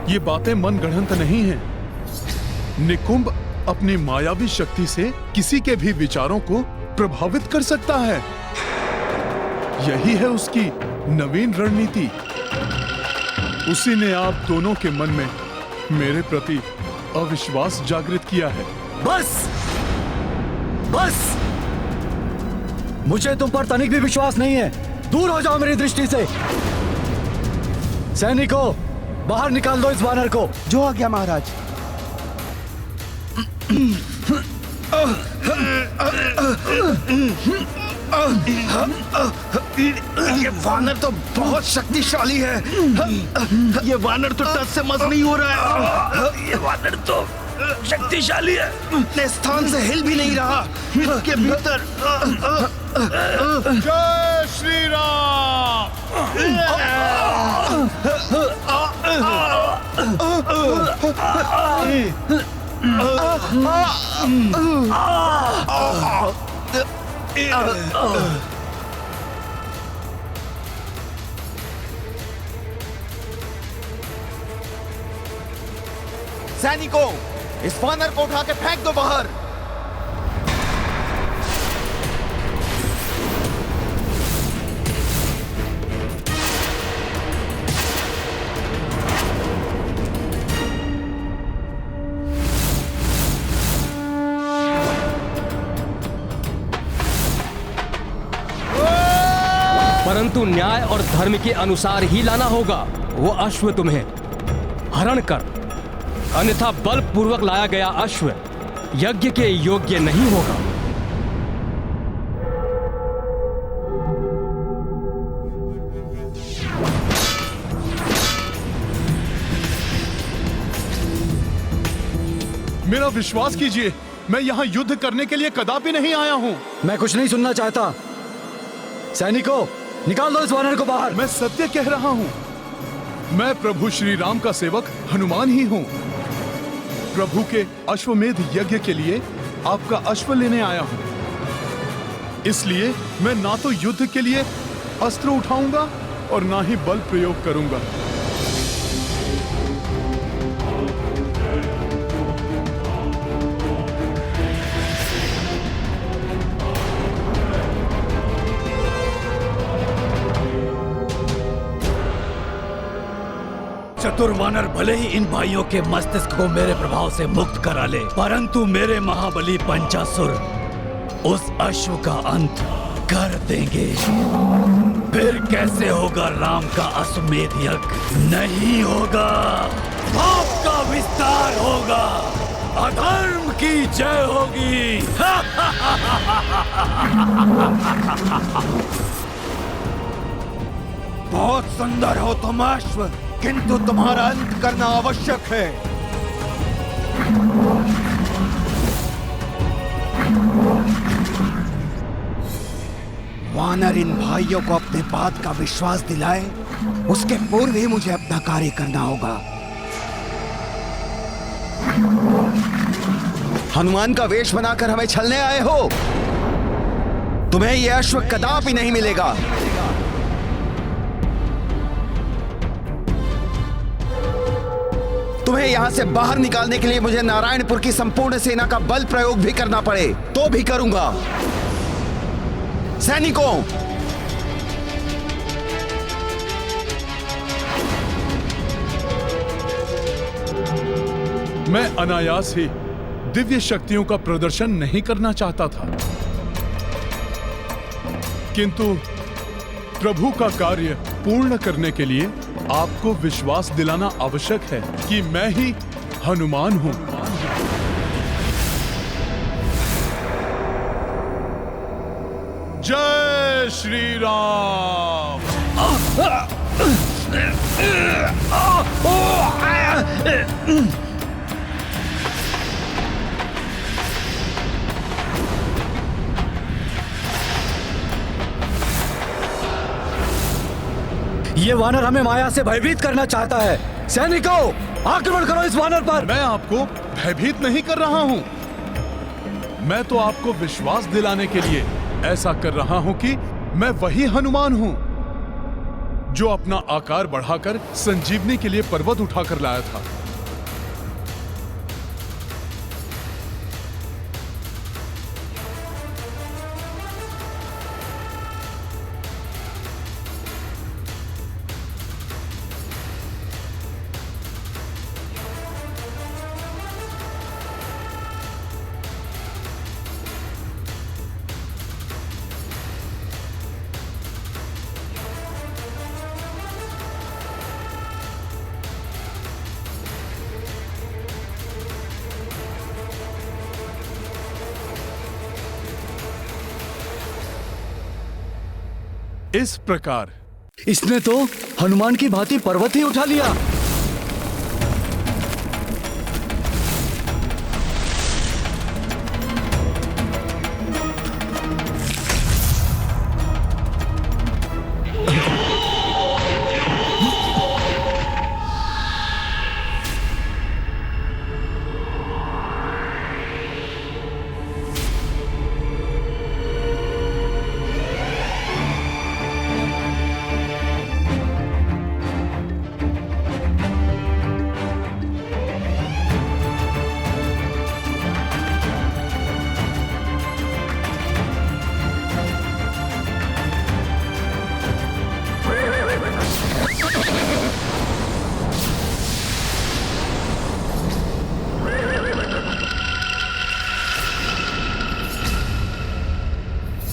ये बातें मनगढ़ंत नहीं हैं। निकुंभ अपनी मायावी शक्ति से किसी के भी विचारों को प्रभावित कर सकता है। यही है उसकी नवीन रणनीति। उसी ने आप दोनों के मन में मेरे प्रति अविश्वास जागृत किया है। बस बस, मुझे तुम पर तनिक भी विश्वास नहीं है। दूर हो जाओ मेरी दृष्टि से। सैनिकों, बाहर निकाल दो इस वानर को। जो आ गया महाराज। ये वानर तो बहुत शक्तिशाली है। ये वानर तो टस से मस नहीं हो रहा है। ये वानर तो शक्तिशाली है, अपने स्थान से हिल भी नहीं रहा। के भीतर जय श्री राम। सैनिकों, इस वानर को उठा के फेंक दो बाहर। परंतु न्याय और धर्म के अनुसार ही लाना होगा। वो अश्व तुम्हें हरण कर, अन्यथा बलपूर्वक लाया गया अश्व यज्ञ के योग्य नहीं होगा। मेरा विश्वास कीजिए, मैं यहाँ युद्ध करने के लिए कदापि नहीं आया हूँ। मैं कुछ नहीं सुनना चाहता। सैनिकों, निकाल दो इस वानर को बाहर। मैं सत्य कह रहा हूँ। मैं प्रभु श्री राम का सेवक हनुमान ही हूँ। प्रभु के अश्वमेध यज्ञ के लिए आपका अश्व लेने आया हूँ। इसलिए मैं ना तो युद्ध के लिए अस्त्र उठाऊंगा और ना ही बल प्रयोग करूंगा। चतुर वानर भले ही इन भाइयों के मस्तिष्क को मेरे प्रभाव से मुक्त करा ले, परंतु मेरे महाबली पंचासुर उस अश्व का अंत कर देंगे। फिर कैसे होगा राम का अश्वमेध यज्ञ? नहीं होगा। पाप का विस्तार होगा, अधर्म की जय होगी। बहुत सुंदर हो तुम अश्व, किंतु तुम्हारा अंत करना आवश्यक है। वानर इन भाइयों को अपने बात का विश्वास दिलाए, उसके पूर्व ही मुझे अपना कार्य करना होगा। हनुमान का वेश बनाकर हमें छलने आए हो? तुम्हें यह अश्व कदापि नहीं मिलेगा। तुम्हें यहां से बाहर निकालने के लिए मुझे नारायणपुर की संपूर्ण सेना का बल प्रयोग भी करना पड़े तो भी करूंगा। सैनिकों, मैं अनायास ही दिव्य शक्तियों का प्रदर्शन नहीं करना चाहता था, किंतु प्रभु का कार्य पूर्ण करने के लिए आपको विश्वास दिलाना आवश्यक है कि मैं ही हनुमान हूं। जय श्री राम। ये वानर हमें माया से भयभीत करना चाहता है। सैनिकों, आक्रमण करो इस वानर पर। मैं आपको भयभीत नहीं कर रहा हूं। मैं तो आपको विश्वास दिलाने के लिए ऐसा कर रहा हूं कि मैं वही हनुमान हूं जो अपना आकार बढ़ाकर संजीवनी के लिए पर्वत उठाकर लाया था। इस प्रकार इसने तो हनुमान की भांति पर्वत ही उठा लिया।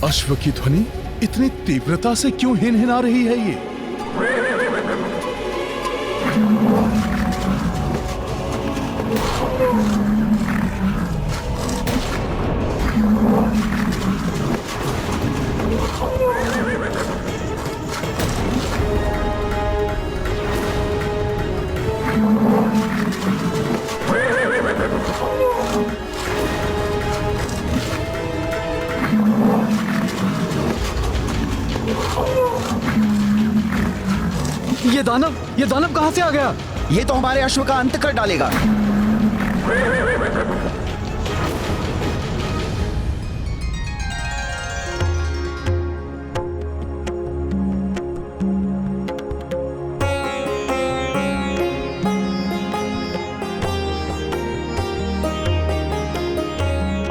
अश्व की ध्वनि इतनी तीव्रता से क्यों हिनहिना रही है ये? ये दानव कहां से आ गया? ये तो हमारे अश्व का अंत कर डालेगा।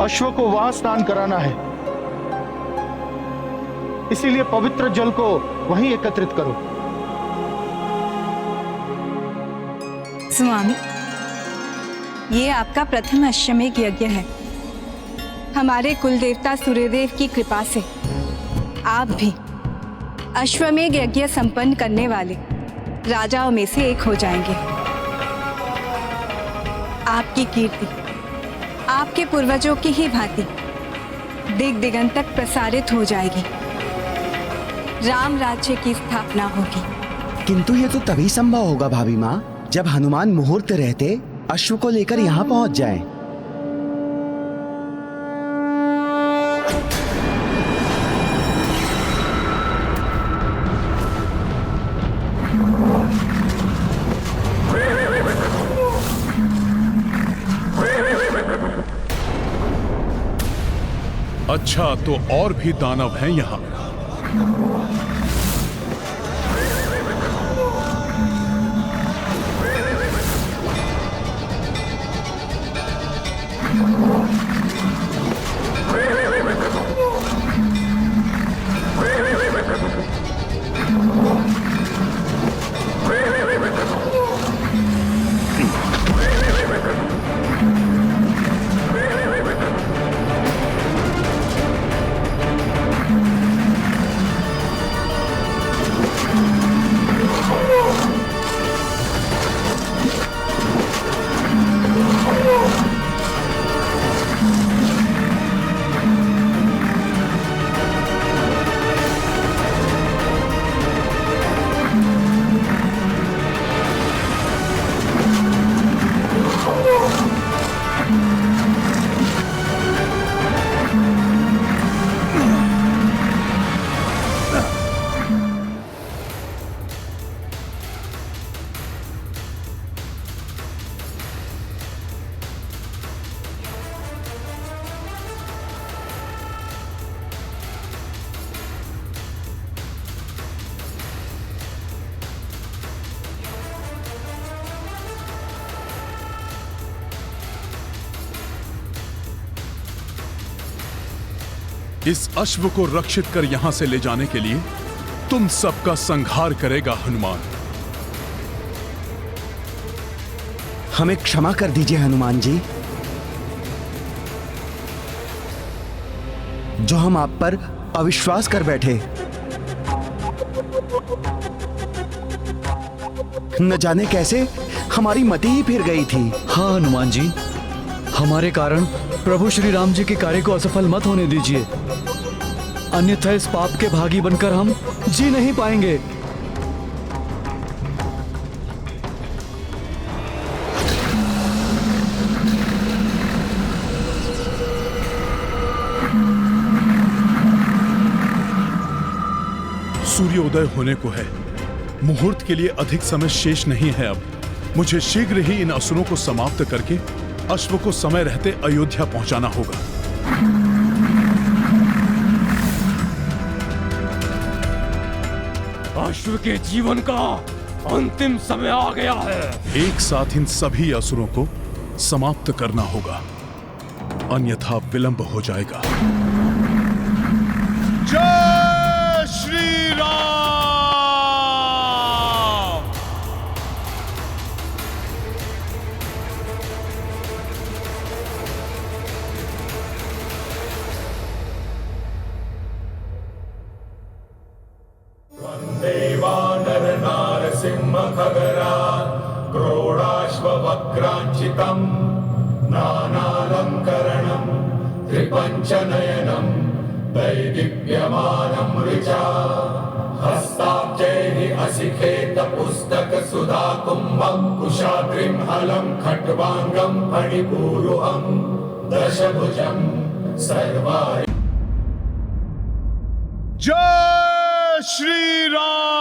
अश्व को वहां स्नान कराना है, इसीलिए पवित्र जल को वहीं एकत्रित करो। स्वामी, ये आपका प्रथम अश्वमेध यज्ञ है। हमारे कुल देवता सूर्यदेव की कृपा से आप भी अश्वमेध यज्ञ संपन्न करने वाले राजाओं में से एक हो जाएंगे। आपकी कीर्ति आपके पूर्वजों की ही भांति दिग दिगंत तक प्रसारित हो जाएगी। राम राज्य की स्थापना होगी। किंतु ये तो तभी संभव होगा भाभी माँ, जब हनुमान मुहूर्त रहते अश्व को लेकर यहाँ पहुंच जाएं। अच्छा, तो और भी दानव हैं यहाँ। इस अश्व को रक्षित कर यहां से ले जाने के लिए तुम सबका संहार करेगा हनुमान। हमें क्षमा कर दीजिए हनुमान जी, जो हम आप पर अविश्वास कर बैठे। न जाने कैसे हमारी मति ही फिर गई थी। हाँ हनुमान जी, हमारे कारण प्रभु श्री राम जी के कार्य को असफल मत होने दीजिए, अन्यथा इस पाप के भागी बनकर हम जी नहीं पाएंगे। सूर्योदय होने को है, मुहूर्त के लिए अधिक समय शेष नहीं है। अब मुझे शीघ्र ही इन असुरों को समाप्त करके अश्व को समय रहते अयोध्या पहुंचाना होगा। अश्व के जीवन का अंतिम समय आ गया है। एक साथ इन सभी असुरों को समाप्त करना होगा, अन्यथा विलंब हो जाएगा। जय श्री राम। वक्रांचितम् नानालङ्करणम् त्रिपञ्चनयनम् दैदीप्यमानम् ऋचा हस्ताब्जैः असिखेत पुस्तक सुधा कुम्भम् कुशाद्रिम् हलम् खट्वाङ्गम् फणिपूरुहम् दशभुजम् सर्वाय। जय श्री राम।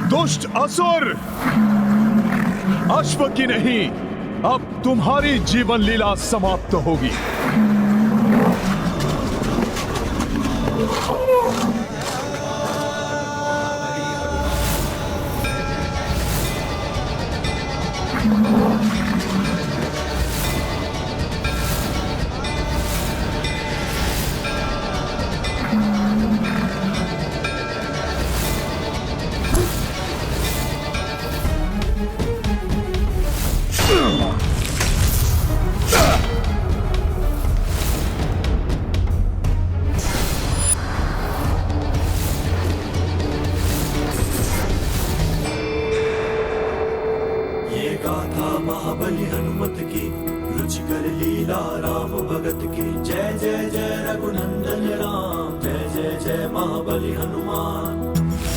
दुष्ट असुर, अश्व की नहीं, अब तुम्हारी जीवन लीला समाप्त होगी। महाबली हनुमत की रुचिकर लीला राम भगत की जय जय जय रघुनंदन राम जय जय जय महाबली हनुमान।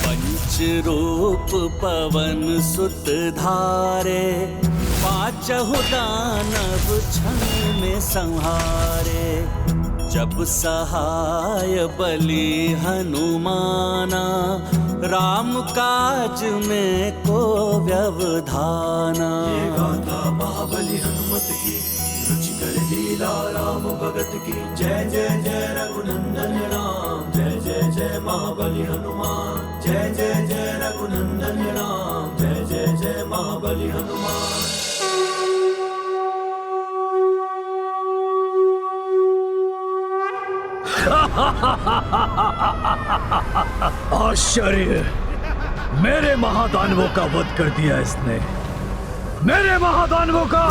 पंच रूप पवन सुत धारे पांचहु दानव क्षण में संहारे जब सहाय बलि हनुमाना राम काज में को व्यवधाना। ये गाथा महाबली हनुमत की रुचिकर लीला राम भगत की जय जय जय रघुनंदन राम जय जय जय महाबली हनुमान जय जय जय रघुनंदन राम जय जय जय महाबली हनुमान। आश्चर्य, मेरे महादानवों का वध कर दिया इसने, मेरे महादानवों का।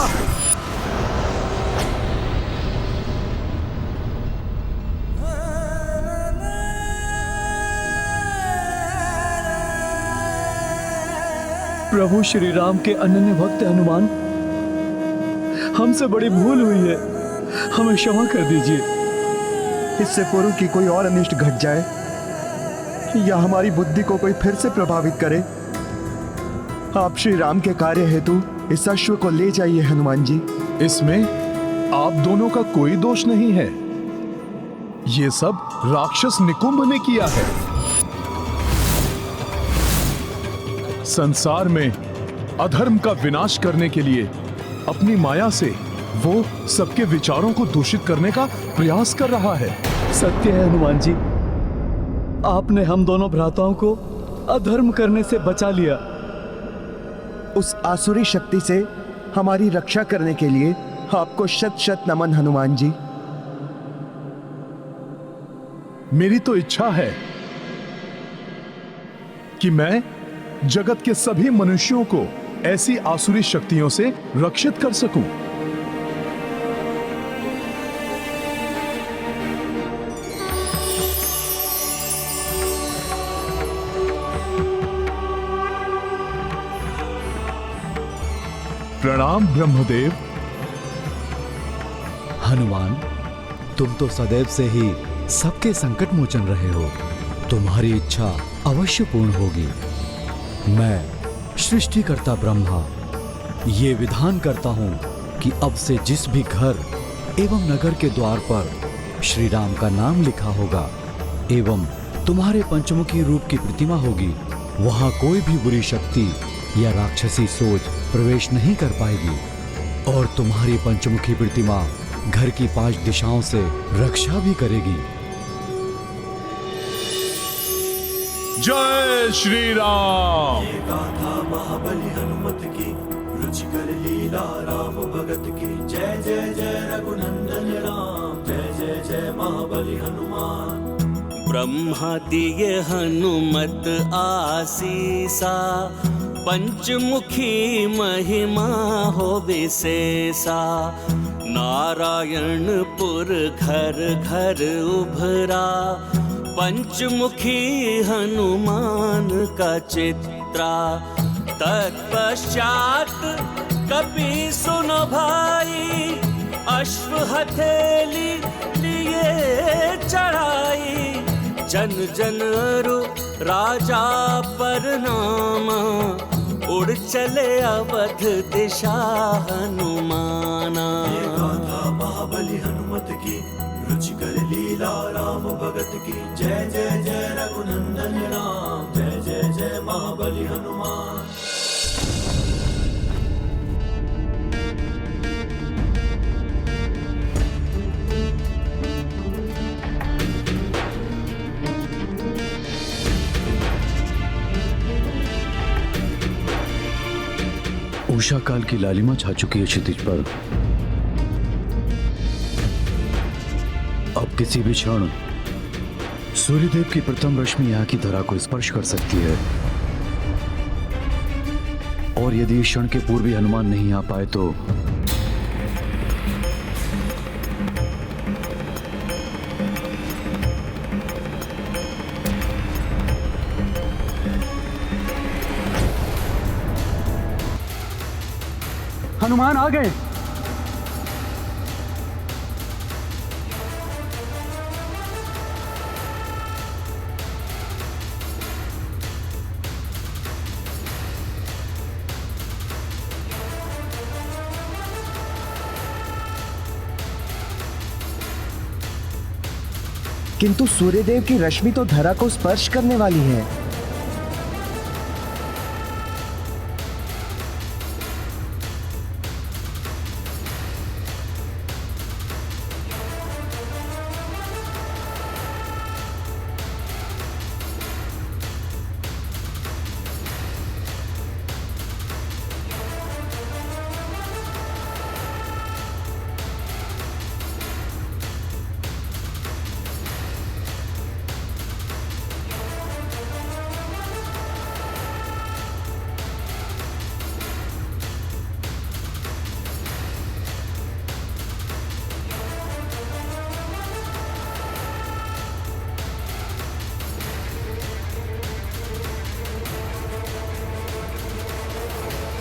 प्रभु श्री राम के अनन्य भक्त हनुमान, हमसे बड़ी भूल हुई है, हमें क्षमा कर दीजिए। इससे पूर्व कि कोई और अनिष्ट घट जाए या हमारी बुद्धि को कोई फिर से प्रभावित करे, आप श्री राम के कार्य हेतु इस अश्व को ले जाइए हनुमान जी। इसमें आप दोनों का कोई दोष नहीं है, ये सब राक्षस निकुंभ ने किया है। संसार में अधर्म का विनाश करने के लिए अपनी माया से वो सबके विचारों को दूषित करने का प्रयास कर रहा है। सत्य है हनुमान जी, आपने हम दोनों भ्राताओं को अधर्म करने से बचा लिया। उस आसुरी शक्ति से हमारी रक्षा करने के लिए आपको शत शत नमन हनुमान जी। मेरी तो इच्छा है कि मैं जगत के सभी मनुष्यों को ऐसी आसुरी शक्तियों से रक्षित कर सकूं। प्रणाम ब्रह्मदेव। हनुमान, तुम तो सदैव से ही सबके संकट मोचन रहे हो। तुम्हारी इच्छा अवश्य पूर्ण होगी। मैं सृष्टिकर्ता ब्रह्मा ये विधान करता हूँ कि अब से जिस भी घर एवं नगर के द्वार पर श्री राम का नाम लिखा होगा एवं तुम्हारे पंचमुखी रूप की प्रतिमा होगी, वहाँ कोई भी बुरी शक्ति या राक्षसी सोच प्रवेश नहीं कर पाएगी और तुम्हारी पंचमुखी प्रतिमा घर की 5 दिशाओं से रक्षा भी करेगी। जय श्री राम। ये गाथा महाबली हनुमत की, रुचिकर लीला राम भगत की। जय जय जय रघुनंदन राम, जय जय जय महाबली हनुमान। ब्रह्मा दिए हनुमत आसीसा, पंचमुखी महिमा हो विशेषा। नारायणपुर घर घर उभरा, पंचमुखी हनुमान का चित्रा। तत्पश्चात कपि सुनो भाई, अश्व हथेली लिए चढ़ाई। जन जन अरु राजा पर नामा, उड़ चले अवध दिशा हनुमाना। ये गाथा महाबली हनुमत की, रुचिकर लीला राम भगत की। जय जय जय रघुनंदन राम, जय जय जय महाबली हनुमान। उषा काल की लालिमा छा चुकी है क्षितिज पर। अब किसी भी क्षण सूर्यदेव की प्रथम रश्मि यहाँ की धरा को स्पर्श कर सकती है और यदि इस क्षण के पूर्व भी हनुमान नहीं आ पाए तो हनुमान आ गए। किंतु सूर्यदेव की रश्मि तो धरा को स्पर्श करने वाली है।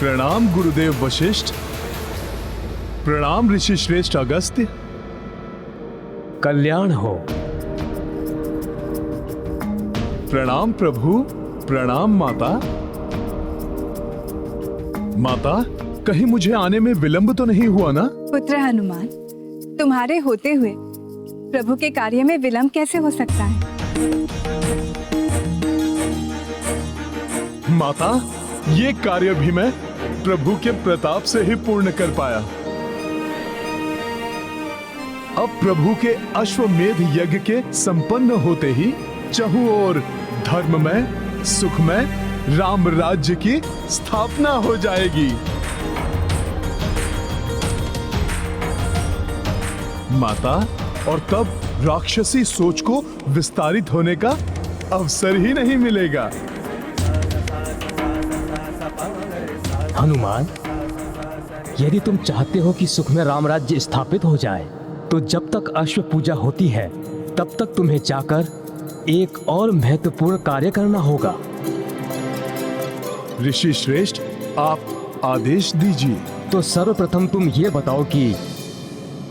प्रणाम गुरुदेव वशिष्ठ। प्रणाम ऋषि श्रेष्ठ अगस्त्य। कल्याण हो। प्रणाम प्रभु। प्रणाम माता। माता, कहीं मुझे आने में विलंब तो नहीं हुआ ना? पुत्र हनुमान, तुम्हारे होते हुए प्रभु के कार्य में विलंब कैसे हो सकता है? माता, ये कार्य भी मैं प्रभु के प्रताप से ही पूर्ण कर पाया। अब प्रभु के अश्वमेध यज्ञ के संपन्न होते ही चहुं ओर धर्ममय सुखमय राम राज्य की स्थापना हो जाएगी। माता, और तब राक्षसी सोच को विस्तारित होने का अवसर ही नहीं मिलेगा। हनुमान, यदि तुम चाहते हो कि सुख में राम राज्य स्थापित हो जाए, तो जब तक अश्व पूजा होती है तब तक तुम्हें जाकर एक और महत्वपूर्ण कार्य करना होगा। ऋषि श्रेष्ठ, आप आदेश दीजिए। तो सर्वप्रथम तुम ये बताओ कि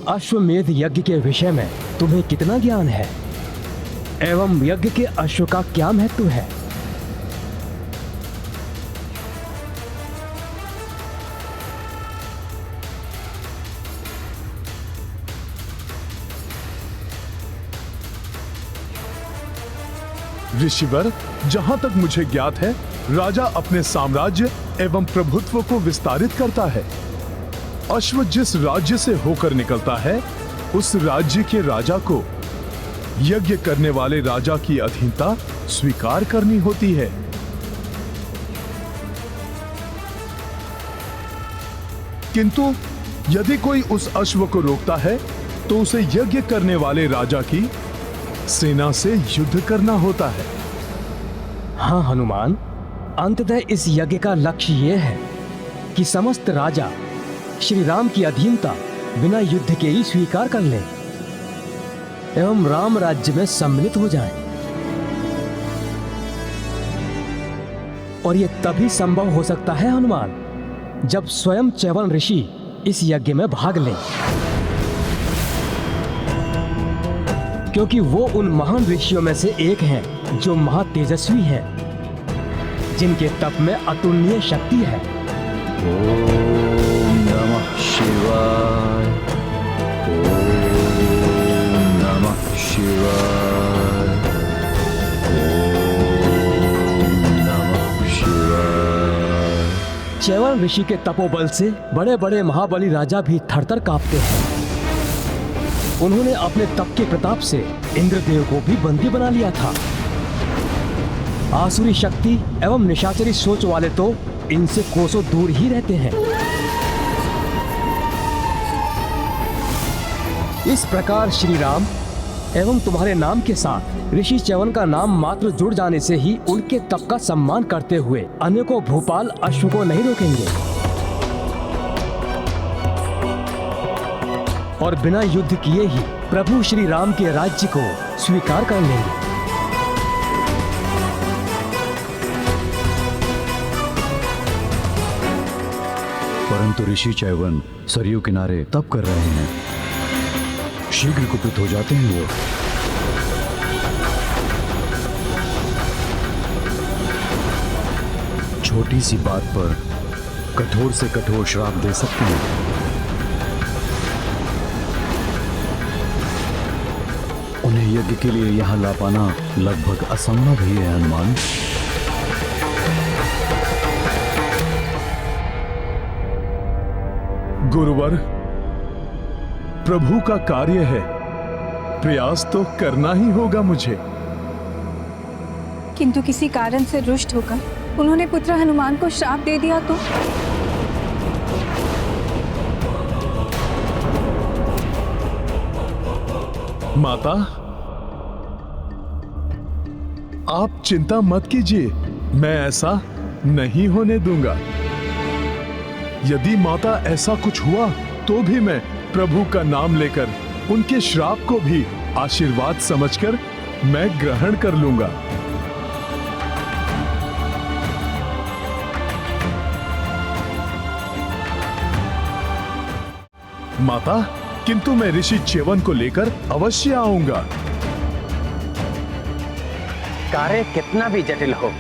अश्वमेध यज्ञ के विषय में तुम्हें कितना ज्ञान है एवं यज्ञ के अश्व का क्या महत्व है। ऋषिवर, जहां तक मुझे ज्ञात है, राजा अपने साम्राज्य एवं प्रभुत्व को विस्तारित करता है। अश्व जिस राज्य से होकर निकलता है, उस राज्य के राजा को यज्ञ करने वाले राजा की अधीनता स्वीकार करनी होती है। किंतु यदि कोई उस अश्व को रोकता है, तो उसे यज्ञ करने वाले राजा की सेना से युद्ध करना होता है। हाँ हनुमान, अंततः इस यज्ञ का लक्ष्य यह है कि समस्त राजा श्री राम की अधीनता बिना युद्ध के ही स्वीकार कर लें एवं राम राज्य में सम्मिलित हो जाएं। और यह तभी संभव हो सकता है हनुमान, जब स्वयं च्यवन ऋषि इस यज्ञ में भाग लें, क्योंकि वो उन महान ऋषियों में से एक हैं जो महातेजस्वी हैं, जिनके तप में अतुलनीय शक्ति है। ओम नमः शिवाय, ओम नमः शिवाय, ओम नमः शिवाय। च्यवन ऋषि के तपोबल से बड़े बड़े महाबली राजा भी थरथर कांपते हैं। उन्होंने अपने तप के प्रताप से इंद्रदेव को भी बंदी बना लिया था। आसुरी शक्ति एवं निशाचरी सोच वाले तो इनसे कोसों दूर ही रहते हैं। इस प्रकार श्री राम एवं तुम्हारे नाम के साथ ऋषि च्यवन का नाम मात्र जुड़ जाने से ही उनके तप का सम्मान करते हुए अनेकों भूपाल अश्व को नहीं रोकेंगे और बिना युद्ध किए ही प्रभु श्री राम के राज्य को स्वीकार कर लेंगे। परंतु ऋषि च्यवन सरयू किनारे तप कर रहे हैं, शीघ्र कुपित हो जाते हैं वो। छोटी सी बात पर कठोर से कठोर श्राप दे सकते हैं। उन्हें यज्ञ के लिए यहाँ ला पाना लगभग असंभव ही है हनुमान। गुरुवर, प्रभु का कार्य है, प्रयास तो करना ही होगा मुझे। किंतु किसी कारण से रुष्ट होकर उन्होंने पुत्र हनुमान को श्राप दे दिया तो? माता, आप चिंता मत कीजिए, मैं ऐसा नहीं होने दूंगा। यदि माता ऐसा कुछ हुआ तो भी मैं प्रभु का नाम लेकर उनके श्राप को भी आशीर्वाद समझकर मैं ग्रहण कर लूंगा। माता, किंतु मैं ऋषि च्यवन को लेकर अवश्य आऊंगा। कार्य कितना भी जटिल हो,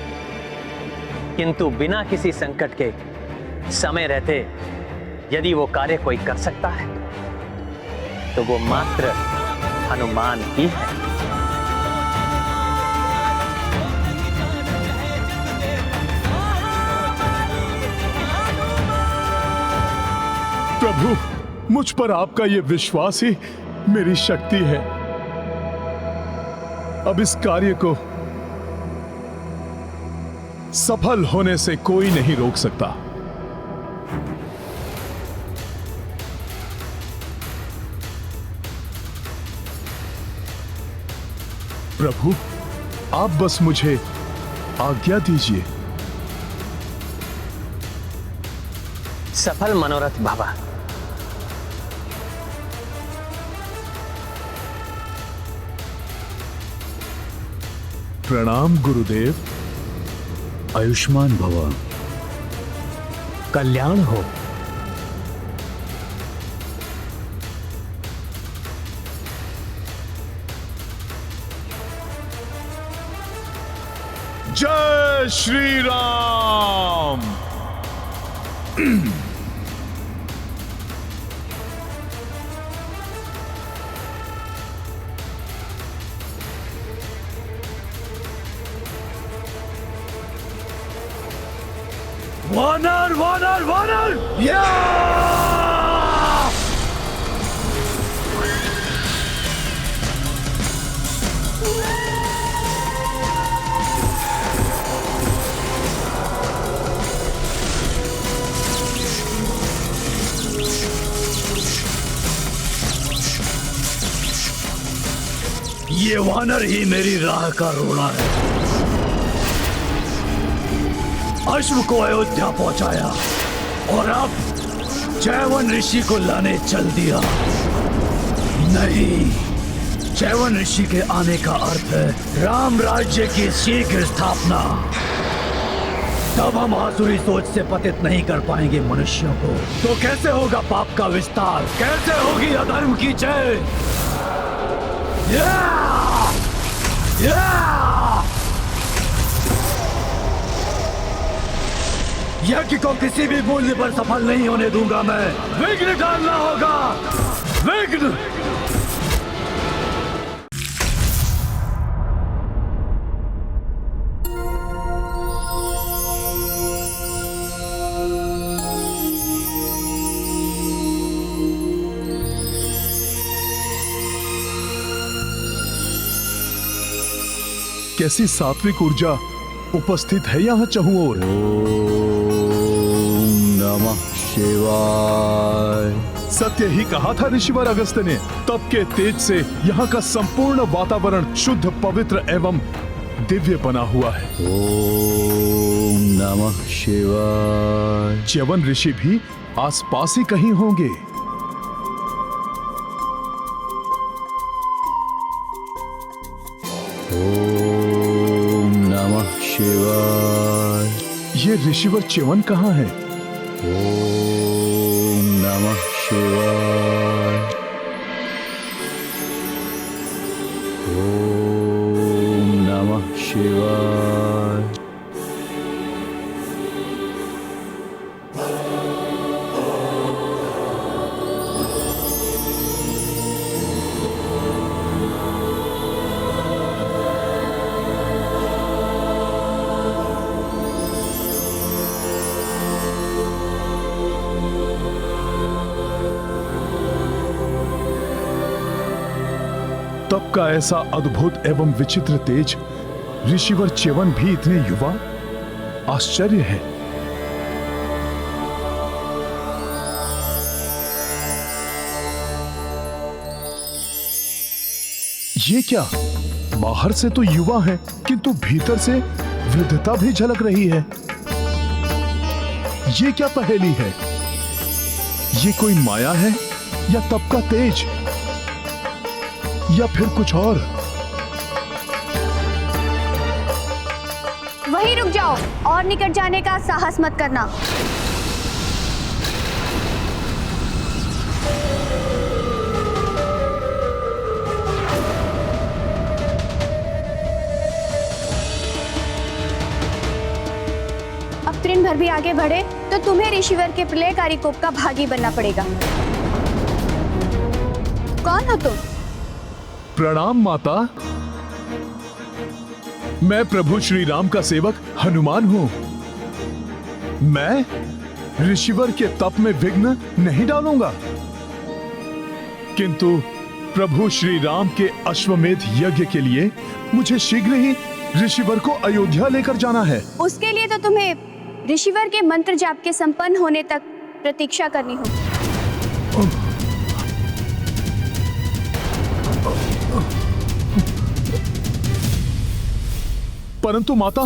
किंतु बिना किसी संकट के समय रहते यदि वो कार्य कोई कर सकता है तो वो मात्र हनुमान ही है। प्रभु, मुझ पर आपका ये विश्वास ही मेरी शक्ति है। अब इस कार्य को सफल होने से कोई नहीं रोक सकता। प्रभु, आप बस मुझे आज्ञा दीजिए। सफल मनोरथ भवा। प्रणाम गुरुदेव। आयुष्मान भव। कल्याण हो। जय श्री राम। वानर वानर वानर या! ये वानर ही मेरी राह का रोड़ा है। अश्व को अयोध्या पहुंचाया और अब चैवन ऋषि को लाने चल दिया। नहीं, चैवन ऋषि के आने का अर्थ है राम राज्य की शीघ्र स्थापना। तब हम आसुरी सोच से पतित नहीं कर पाएंगे मनुष्यों को। तो कैसे होगा पाप का विस्तार, कैसे होगी अधर्म की जय? यज्ञ को किसी भी मूल्य पर सफल नहीं होने दूंगा मैं। विघ्न डालना होगा, विघ्न। कैसी सात्विक ऊर्जा उपस्थित है यहाँ चहुं ओर। नमः शिवाय। सत्य ही कहा था ऋषिवर अगस्त ने। तप के तेज से यहाँ का संपूर्ण वातावरण शुद्ध, पवित्र एवं दिव्य बना हुआ है। ओम नमः शिवाय। च्यवन ऋषि भी आसपास ही कहीं होंगे। ओम नमः शिवाय। ये ऋषिवर च्यवन कहाँ है? ओम नमः शिवाय। ओम नमः शिवाय। तप का ऐसा अद्भुत एवं विचित्र तेज, ऋषिवर च्यवन भी इतने युवा, आश्चर्य है। ये क्या, बाहर से तो युवा है किंतु भीतर से वृद्धता भी झलक रही है। ये क्या पहेली है? ये कोई माया है या तप का तेज या फिर कुछ और? वहीं रुक जाओ और निकट जाने का साहस मत करना। अब तृण भर भी आगे बढ़े तो तुम्हें ऋषिवर के प्रलयकारी कोप का भागी बनना पड़ेगा। कौन हो तुम? प्रणाम माता। मैं प्रभु श्री राम का सेवक हनुमान हूं। मैं ऋषिवर के तप में विघ्न नहीं डालूंगा। किंतु प्रभु श्री राम के अश्वमेध यज्ञ के लिए मुझे शीघ्र ही ऋषिवर को अयोध्या लेकर जाना है। उसके लिए तो तुम्हें ऋषिवर के मंत्र जाप के संपन्न होने तक प्रतीक्षा करनी होगी। परंतु माता,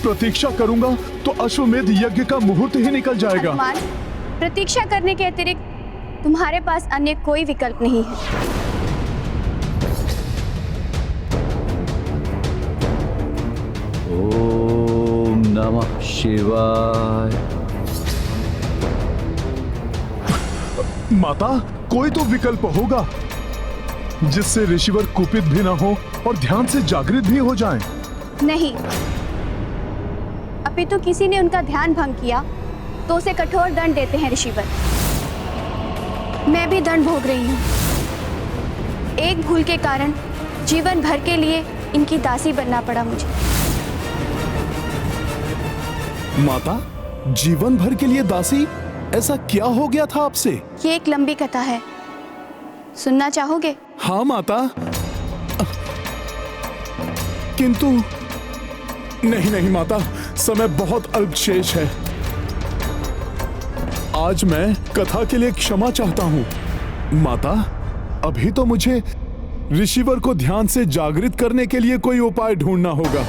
प्रतीक्षा करूंगा तो अश्वमेध यज्ञ का मुहूर्त ही निकल जाएगा। हनुमान, प्रतीक्षा करने के अतिरिक्त तुम्हारे पास अन्य कोई विकल्प नहीं है। ओम नमः शिवाय। माता, कोई तो विकल्प होगा जिससे ऋषिवर कुपित भी ना हो और ध्यान से जागृत भी हो जाएं। नहीं, अभी तो किसी ने उनका ध्यान भंग किया तो उसे कठोर दंड देते हैं ऋषिवर। मैं भी दंड भोग रही हूँ। एक भूल के कारण जीवन भर के लिए इनकी दासी बनना पड़ा मुझे। माता, जीवन भर के लिए दासी? ऐसा क्या हो गया था आपसे? ये एक लंबी कथा है, सुनना चाहोगे? हाँ माता, किंतु नहीं माता, समय बहुत अल्प शेष है। आज मैं कथा के लिए क्षमा चाहता हूँ। माता, अभी तो मुझे ऋषिवर को ध्यान से जागृत करने के लिए कोई उपाय ढूंढना होगा।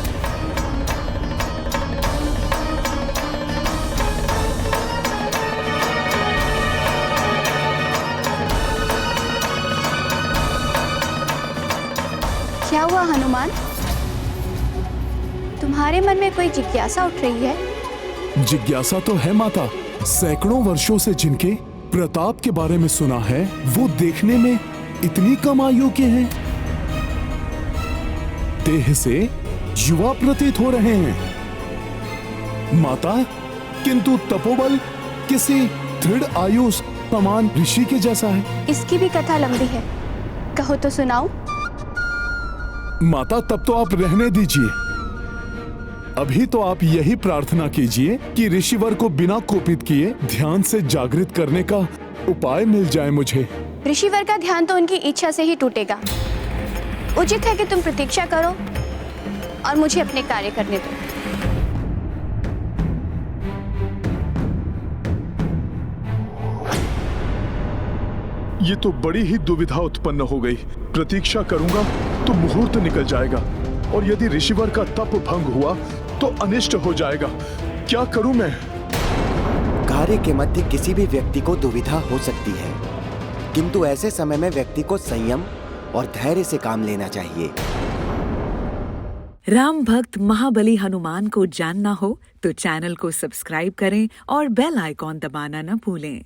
क्या हुआ हनुमान? तुम्हारे मन में कोई जिज्ञासा उठ रही है? जिज्ञासा तो है माता। सैकड़ों वर्षों से जिनके प्रताप के बारे में सुना है, वो देखने में इतनी कम आयु के हैं। देह से युवा प्रतीत हो रहे हैं माता, किंतु तपोबल किसी दृढ़ आयु समान ऋषि के जैसा है। इसकी भी कथा लंबी है, कहो तो सुनाऊं? माता, तब तो आप रहने दीजिए। अभी तो आप यही प्रार्थना कीजिए कि ऋषिवर को बिना कोपित किए ध्यान से जागृत करने का उपाय मिल जाए मुझे। ऋषिवर का ध्यान तो उनकी इच्छा से ही टूटेगा। उचित है कि तुम प्रतीक्षा करो और मुझे अपने कार्य करने दो। ये तो बड़ी ही दुविधा उत्पन्न हो गई। प्रतीक्षा करूंगा तो मुहूर्त निकल जाएगा, और यदि ऋषिवर का तप भंग हुआ तो अनिष्ट हो जाएगा। क्या करूं मैं? कार्य के मध्य किसी भी व्यक्ति को दुविधा हो सकती है, किंतु ऐसे समय में व्यक्ति को संयम और धैर्य से काम लेना चाहिए। राम भक्त महाबली हनुमान को जानना हो तो चैनल को सब्सक्राइब करें और बेल आइकॉन दबाना न भूलें।